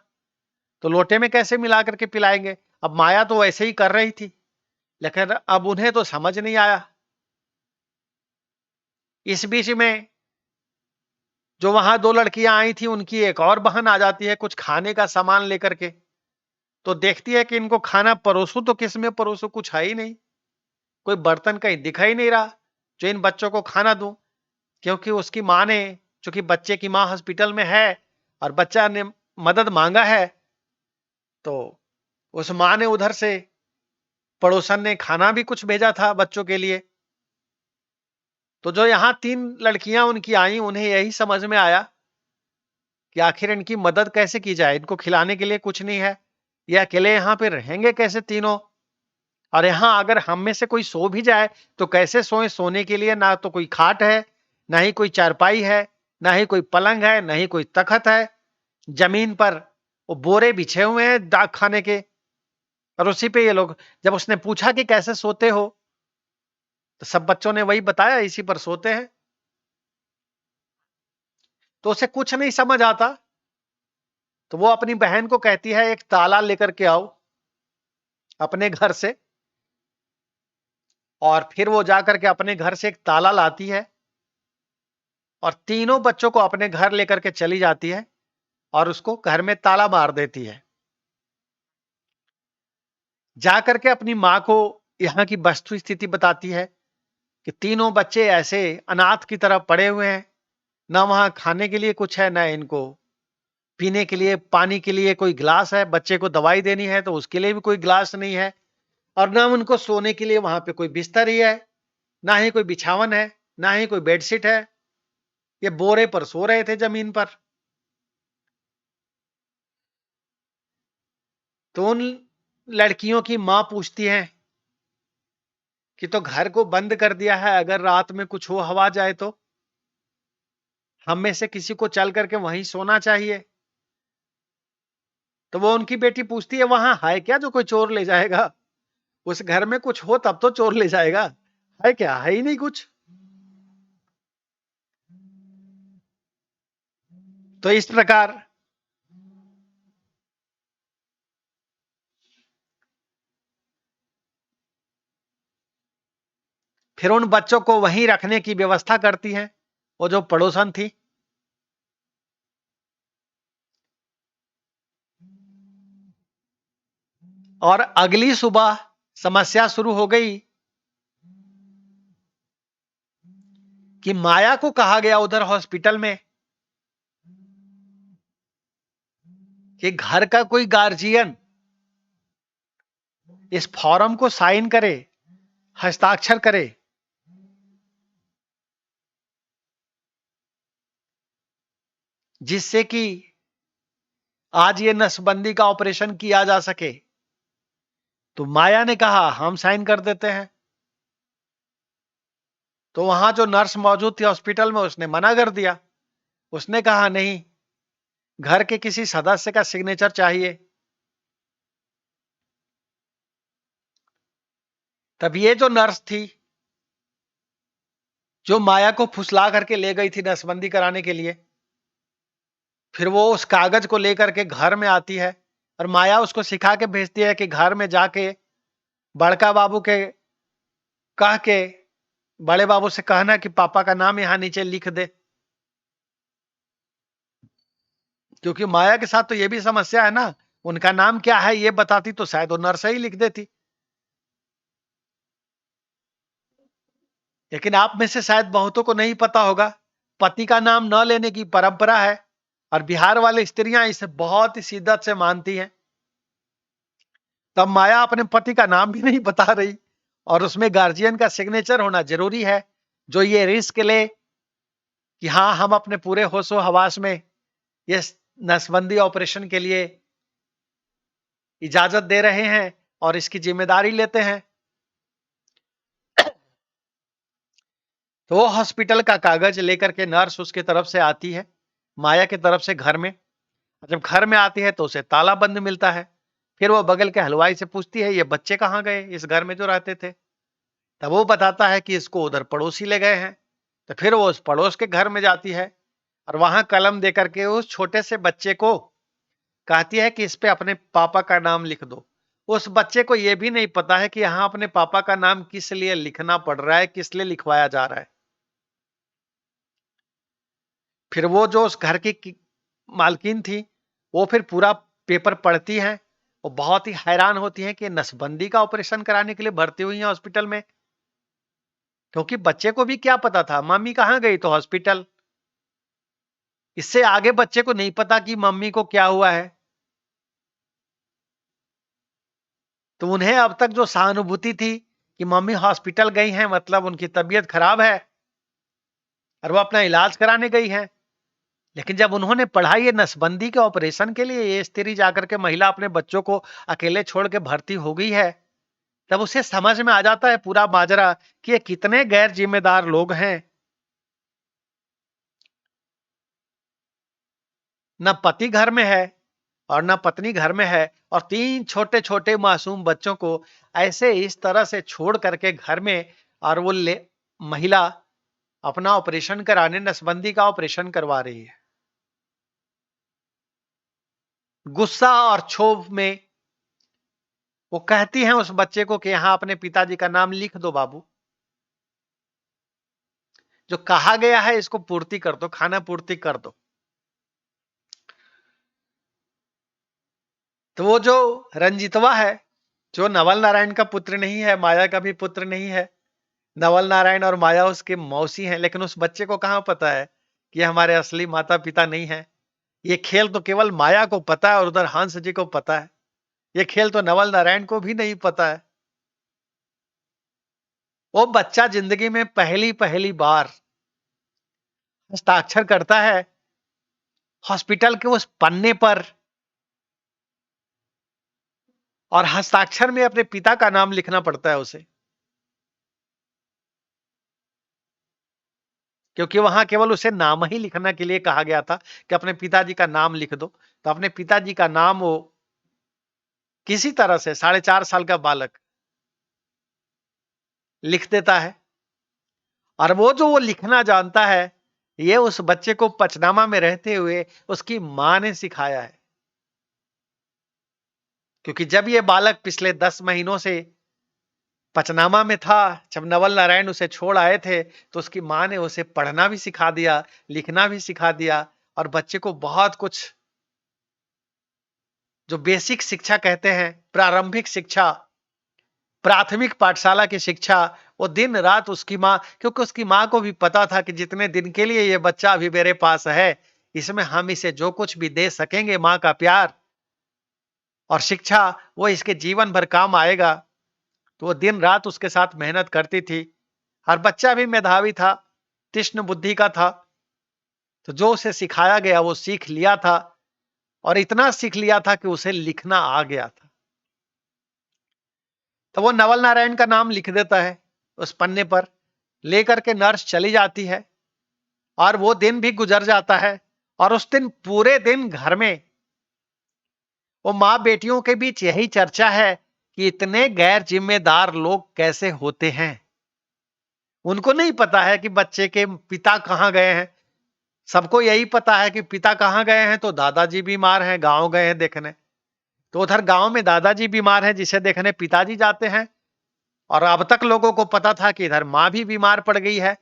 तो लोटे में कैसे मिला करके पिलाएंगे? अब माया तो वैसे ही कर रही थी, लेकिन अब उन्हें तो समझ नहीं आया। इस बीच में जो वहां 2 लड़कियां आई थी, उनकी एक और बहन आ जाती है कुछ खाने का सामान लेकर के। तो देखती है कि इनको खाना परोसूं तो किस में परोसूं, कुछ है ही नहीं। कोई बर्तन कहीं दिख ही नहीं रहा जो इन बच्चों को खाना दूं। क्योंकि उसकी माँ ने, चूंकि बच्चे की माँ हॉस्पिटल में है और बच्चा ने मदद मांगा है, तो उस माँ ने उधर से, पड़ोसन ने खाना भी कुछ भेजा था बच्चों के लिए। तो जो यहाँ 3 लड़कियां उनकी आई, उन्हें यही समझ में आया कि आखिर इनकी मदद कैसे की जाए। इनको खिलाने के लिए कुछ नहीं है, ये अकेले यहाँ पे रहेंगे कैसे तीनों? और यहाँ अगर हम में से कोई सो भी जाए तो कैसे सोए? सोने के लिए ना तो कोई खाट है, ना ही कोई चारपाई है, ना ही कोई पलंग है, ना ही कोई तखत है। जमीन पर वो बोरे बिछे हुए हैं डाक खाने के, और उसी पे ये लोग। जब उसने पूछा कि कैसे सोते हो, तो सब बच्चों ने वही बताया, इसी पर सोते हैं। तो उसे कुछ नहीं समझ आता। तो वो अपनी बहन को कहती है एक ताला लेकर के आओ अपने घर से। और फिर वो जाकर के अपने घर से एक ताला लाती है, और तीनों बच्चों को अपने घर लेकर के चली जाती है, और उसको घर में ताला मार देती है। जाकर के अपनी माँ को यहाँ की वस्तु स्थिति बताती है कि तीनों बच्चे ऐसे अनाथ की तरह पड़े हुए हैं, ना वहां खाने के लिए कुछ है, ना इनको पीने के लिए पानी के लिए कोई गिलास है, बच्चे को दवाई देनी है तो उसके लिए भी कोई गिलास नहीं है, और ना उनको सोने के लिए वहां पे कोई बिस्तर ही है, ना ही कोई बिछावन है, ना ही कोई बेडशीट है। ये बोरे पर सो रहे थे जमीन पर। तो उन लड़कियों की मां पूछती है कि तो घर को बंद कर दिया है, अगर रात में कुछ हो हवा जाए तो हम में से किसी को चल करके वहीं सोना चाहिए। तो वो उनकी बेटी पूछती है वहां है क्या जो कोई चोर ले जाएगा? उस घर में कुछ हो तब तो चोर ले जाएगा, है क्या? है ही नहीं कुछ। तो इस प्रकार फिर उन बच्चों को वहीं रखने की व्यवस्था करती है वो जो पड़ोसन थी। और अगली सुबह समस्या शुरू हो गई कि माया को कहा गया उधर हॉस्पिटल में कि घर का कोई गार्जियन इस फॉर्म को साइन करे, हस्ताक्षर करे, जिससे कि आज ये नसबंदी का ऑपरेशन किया जा सके। तो माया ने कहा हम साइन कर देते हैं। तो वहां जो नर्स मौजूद थी हॉस्पिटल में उसने मना कर दिया। उसने कहा नहीं, घर के किसी सदस्य का सिग्नेचर चाहिए। तब ये जो नर्स थी जो माया को फुसला करके ले गई थी नसबंदी कराने के लिए, फिर वो उस कागज को लेकर के घर में आती है और माया उसको सिखा के भेजती है कि घर में जाके बड़का बाबू के कह के बड़े बाबू से कहना कि पापा का नाम यहां नीचे लिख दे। क्योंकि माया के साथ तो ये भी समस्या है ना, उनका नाम क्या है ये बताती तो शायद वो नर्स ही लिख देती। लेकिन आप में से शायद बहुतों को नहीं पता होगा, पति का नाम न लेने की परंपरा है और बिहार वाली स्त्रियां इसे बहुत ही शिद्दत से मानती हैं। तब माया अपने पति का नाम भी नहीं बता रही और उसमें गार्जियन का सिग्नेचर होना जरूरी है, जो ये रिस्क ले कि हाँ हम अपने पूरे होशो हवास में ये नसबंदी ऑपरेशन के लिए इजाजत दे रहे हैं और इसकी जिम्मेदारी लेते हैं। तो वो हॉस्पिटल का कागज लेकर के नर्स उसके तरफ से आती है माया की तरफ से घर में। जब घर में आती है तो उसे ताला बंद मिलता है। फिर वो बगल के हलवाई से पूछती है ये बच्चे कहाँ गए इस घर में जो रहते थे? तब वो बताता है कि इसको उधर पड़ोसी ले गए हैं। तो फिर वो उस पड़ोस के घर में जाती है और वहां कलम दे करके उस छोटे से बच्चे को कहती है कि इस पे अपने पापा का नाम लिख दो। उस बच्चे को यह भी नहीं पता है कि यहाँ अपने पापा का नाम किस लिए लिखना पड़ रहा है, किस लिए लिखवाया जा रहा है। फिर वो जो उस घर की मालकिन थी वो फिर पूरा पेपर पढ़ती हैं। वो बहुत ही हैरान होती हैं कि नसबंदी का ऑपरेशन कराने के लिए भर्ती हुई हैं हॉस्पिटल में। क्योंकि बच्चे को भी क्या पता था मम्मी कहाँ गई तो हॉस्पिटल। इससे आगे बच्चे को नहीं पता कि मम्मी को क्या हुआ है। तो उन्हें अब तक जो सहानुभूति थी कि मम्मी हॉस्पिटल गई हैं मतलब उनकी तबीयत खराब है और वो अपना इलाज कराने गई हैं। लेकिन जब उन्होंने पढ़ा ये नसबंदी के ऑपरेशन के लिए ये स्त्री जाकर के महिला अपने बच्चों को अकेले छोड़ के भर्ती हो गई है, तब उसे समझ में आ जाता है पूरा माजरा कि ये कितने गैर जिम्मेदार लोग हैं। न पति घर में है और न पत्नी घर में है और तीन छोटे छोटे मासूम बच्चों को ऐसे इस तरह से छोड़ करके घर में, और वो महिला अपना ऑपरेशन कराने नसबंदी का ऑपरेशन करवा रही है। गुस्सा और क्षोभ में वो कहती हैं उस बच्चे को कि यहां अपने पिताजी का नाम लिख दो बाबू, जो कहा गया है इसको पूर्ति कर दो, खाना पूर्ति कर दो। तो वो जो रंजितवा है जो नवल नारायण का पुत्र नहीं है, माया का भी पुत्र नहीं है। नवल नारायण और माया उसके मौसी हैं, लेकिन उस बच्चे को कहाँ पता है कि ये हमारे असली माता पिता नहीं है। ये खेल तो केवल माया को पता है और उधर हंस जी को पता है। ये खेल तो नवल नारायण को भी नहीं पता है। वो बच्चा जिंदगी में पहली पहली बार हस्ताक्षर करता है हॉस्पिटल के उस पन्ने पर, और हस्ताक्षर में अपने पिता का नाम लिखना पड़ता है उसे, क्योंकि वहां केवल उसे नाम ही लिखने के लिए कहा गया था कि अपने पिताजी का नाम लिख दो। तो अपने पिताजी का नाम वो किसी तरह से 4.5 साल का बालक लिख देता है। और वो जो वो लिखना जानता है, ये उस बच्चे को पचनामा में रहते हुए उसकी मां ने सिखाया है। क्योंकि जब ये बालक पिछले 10 महीनों से पचनामा में था, जब नवल नारायण उसे छोड़ आए थे, तो उसकी मां ने उसे पढ़ना भी सिखा दिया, लिखना भी सिखा दिया, और बच्चे को बहुत कुछ जो बेसिक शिक्षा कहते हैं, प्रारंभिक शिक्षा, प्राथमिक पाठशाला की शिक्षा, वो दिन रात उसकी मां, क्योंकि उसकी मां को भी पता था कि जितने दिन के लिए ये बच्चा अभी मेरे पास है, इसमें हम इसे जो कुछ भी दे सकेंगे, मां का प्यार और शिक्षा, वो इसके जीवन भर काम आएगा। तो वो दिन रात उसके साथ मेहनत करती थी। हर बच्चा भी मेधावी था, तीक्ष्ण बुद्धि का था, तो जो उसे सिखाया गया वो सीख लिया था, और इतना सीख लिया था कि उसे लिखना आ गया था। तो वो नवल नारायण का नाम लिख देता है उस पन्ने पर, लेकर के नर्स चली जाती है, और वो दिन भी गुजर जाता है। और उस दिन पूरे दिन घर में वो माँ बेटियों के बीच यही चर्चा है कि इतने गैर जिम्मेदार लोग कैसे होते हैं। उनको नहीं पता है कि बच्चे के पिता कहाँ गए हैं। सबको यही पता है कि पिता कहाँ गए हैं, तो दादाजी बीमार हैं, गांव गए हैं देखने। तो उधर गांव में दादाजी बीमार हैं, जिसे देखने पिताजी जाते हैं। और अब तक लोगों को पता था कि इधर माँ भी बीमार पड़ गई है।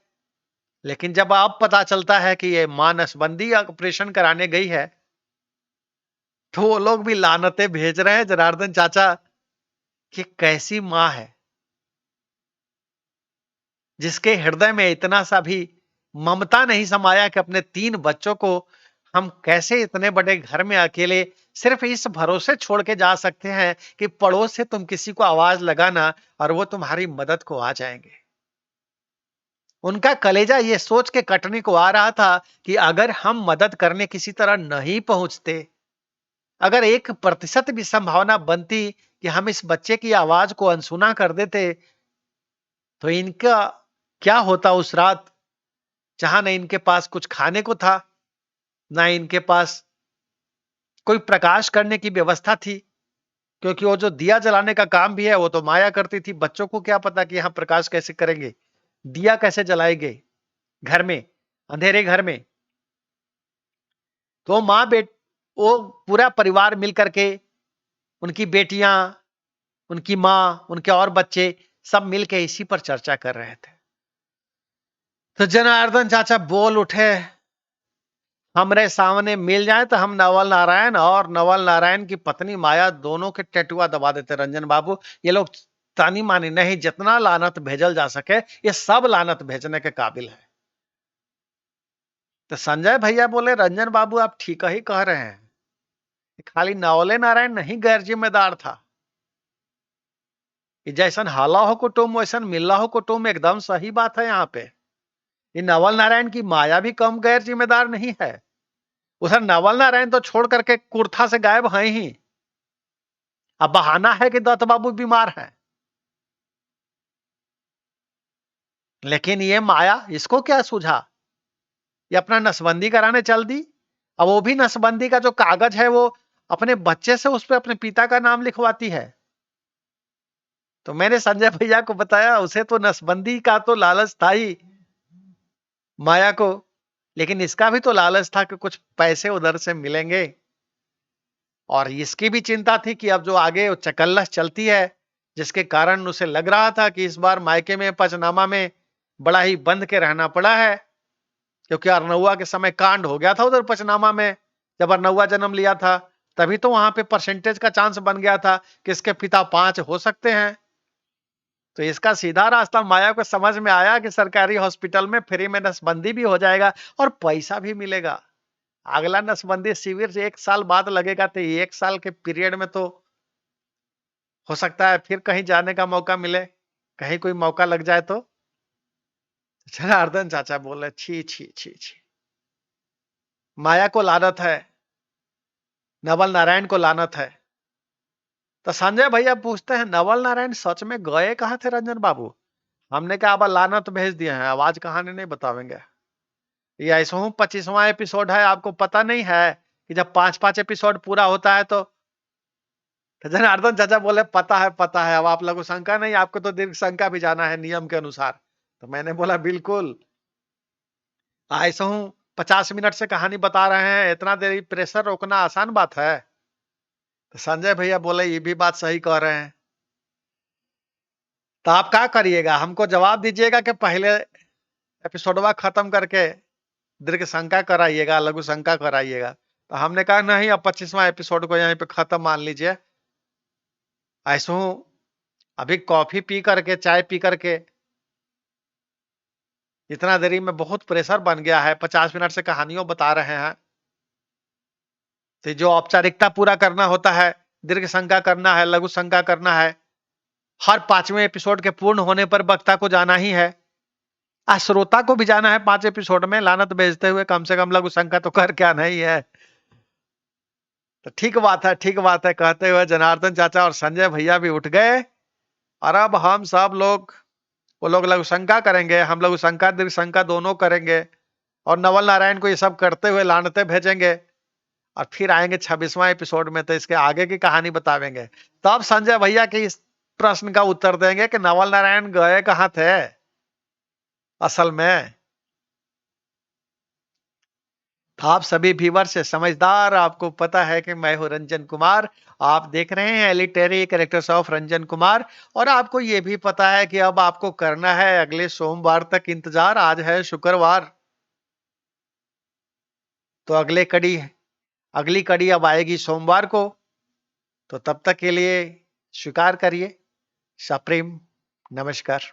लेकिन जब अब पता चलता है कि ये माँ नसबंदी ऑपरेशन कराने गई है, तो वो लोग भी लानतें भेज रहे हैं जनार्दन चाचा कि कैसी माँ है जिसके हृदय में इतना सा भी ममता नहीं समाया कि अपने 3 बच्चों को हम कैसे इतने बड़े घर में अकेले सिर्फ इस भरोसे छोड़ के जा सकते हैं कि पड़ोस से तुम किसी को आवाज लगाना और वो तुम्हारी मदद को आ जाएंगे। उनका कलेजा ये सोच के कटने को आ रहा था कि अगर हम मदद करने किसी तरह नहीं पहुंचते, अगर 1% भी संभावना बनती कि हम इस बच्चे की आवाज को अनसुना कर देते, तो इनका क्या होता उस रात, जहां न इनके पास कुछ खाने को था, ना इनके पास कोई प्रकाश करने की व्यवस्था थी। क्योंकि वो जो दिया जलाने का काम भी है वो तो माया करती थी। बच्चों को क्या पता कि यहां प्रकाश कैसे करेंगे, दिया कैसे जलाएंगे घर में, अंधेरे घर में। तो वो पूरा परिवार मिलकर के, उनकी बेटियां, उनकी माँ, उनके और बच्चे, सब मिलके इसी पर चर्चा कर रहे थे। तो जनार्दन चाचा बोल उठे, हमरे सामने मिल जाए तो हम नवल नारायण और नवल नारायण की पत्नी माया दोनों के टेटुआ दबा देते। रंजन बाबू, ये लोग तानी मानी नहीं, जितना लानत भेजल जा सके ये सब लानत भेजने के काबिल है। तो संजय भैया बोले, रंजन बाबू आप ठीक ही कह रहे हैं, खाली नवले नारायण नहीं गैर जिम्मेदार था, कि जैसन हाला हो कुटुम वैसन मिल्ला हो कुटुम, एकदम सही बात है। यहाँ पे ये नवल नारायण की माया भी कम गैर जिम्मेदार नहीं है। उधर नवल नारायण तो छोड़ करके कुर्था से गायब है ही। अब बहाना है कि दत्त बाबू बीमार है, लेकिन ये माया, इसको क्या सूझा, ये अपना नसबंदी कराने चल दी। अब वो भी नसबंदी का जो कागज है वो अपने बच्चे से उस पर अपने पिता का नाम लिखवाती है। तो मैंने संजय भैया को बताया, उसे तो नसबंदी का तो लालच था ही माया को, लेकिन इसका भी तो लालच था कि कुछ पैसे उधर से मिलेंगे। और इसकी भी चिंता थी कि अब जो आगे चकल्लस चलती है, जिसके कारण उसे लग रहा था कि इस बार मायके में पचनामा में बड़ा ही बंद के रहना पड़ा है। क्योंकि अरनौआ के समय कांड हो गया था उधर पचनामा में, जब अरनौआ जन्म लिया था। तभी तो वहां पे परसेंटेज का चांस बन गया था कि इसके पिता 5 हो सकते हैं। तो इसका सीधा रास्ता माया को समझ में आया कि सरकारी हॉस्पिटल में फ्री में नसबंदी भी हो जाएगा और पैसा भी मिलेगा। अगला नसबंदी शिविर से 1 साल बाद लगेगा, तो 1 साल के पीरियड में तो हो सकता है फिर कहीं जाने का मौका मिले, कहीं कोई मौका लग जाए तो। जनार्दन चाचा बोले, छी छी छी छी, माया को लानत है, नवल नारायण को लानत है। तो संजय भैया पूछते हैं, नवल नारायण सच में गए कहाँ थे रंजन बाबू? हमने कहा, अब लानत भेज दिए हैं, आवाज कहानी नहीं बतावेंगे। ये ऐसा हूँ 25वां एपिसोड है, आपको पता नहीं है कि जब 5-5 एपिसोड पूरा होता है तो जनार्दन चाचा बोले, पता है, अब आप लघु शंका नहीं, आपको तो दीर्घ शंका भी जाना है नियम के अनुसार। तो मैंने बोला बिल्कुल, ऐसा हूँ 50 मिनट से कहानी बता रहे हैं, इतना देरी प्रेशर रोकना आसान बात है? तो संजय भैया बोले, ये भी बात सही कह रहे हैं। तो आप क्या करिएगा, हमको जवाब दीजिएगा कि पहले एपिसोडवा खत्म करके दीर्घ शंका कराइएगा, लघु शंका कराइएगा? तो हमने कहा नहीं, अब 25वां एपिसोड को यहीं पे खत्म मान लीजिए। ऐसा हूँ अभी कॉफी पी करके, चाय पी करके इतना देरी में बहुत प्रेशर बन गया है, 50 मिनट से कहानियों बता रहे हैं, तो जो औपचारिकता पूरा करना होता है, दीर्घ शंका करना है, लघु शंका करना है, हर 5वें एपिसोड के पूर्ण होने पर वक्ता को जाना ही है, श्रोता को भी जाना है 5 एपिसोड में, लानत भेजते हुए कम से कम लघु शंका तो कर क्या नहीं है। तो ठीक बात है, ठीक बात है कहते हुए जनार्दन चाचा और संजय भैया भी उठ गए, और अब हम सब लोग, वो लोग लघु शंका करेंगे, हम लघु शंका दीर्घ शंका दोनों करेंगे, और नवल नारायण को ये सब करते हुए लानते भेजेंगे, और फिर आएंगे 26वां एपिसोड में, तो इसके आगे की कहानी बतावेंगे। तब संजय भैया के इस प्रश्न का उत्तर देंगे कि नवल नारायण गए कहाँ थे असल में। आप सभी व्यूअर से समझदार, आपको पता है कि मैं हूं रंजन कुमार, आप देख रहे हैं एलिटरी कैरेक्टर्स ऑफ रंजन कुमार, और आपको यह भी पता है कि अब आपको करना है अगले सोमवार तक इंतजार। आज है शुक्रवार, तो अगली कड़ी अब आएगी सोमवार को। तो तब तक के लिए स्वीकार करिए, सप्रेम नमस्कार।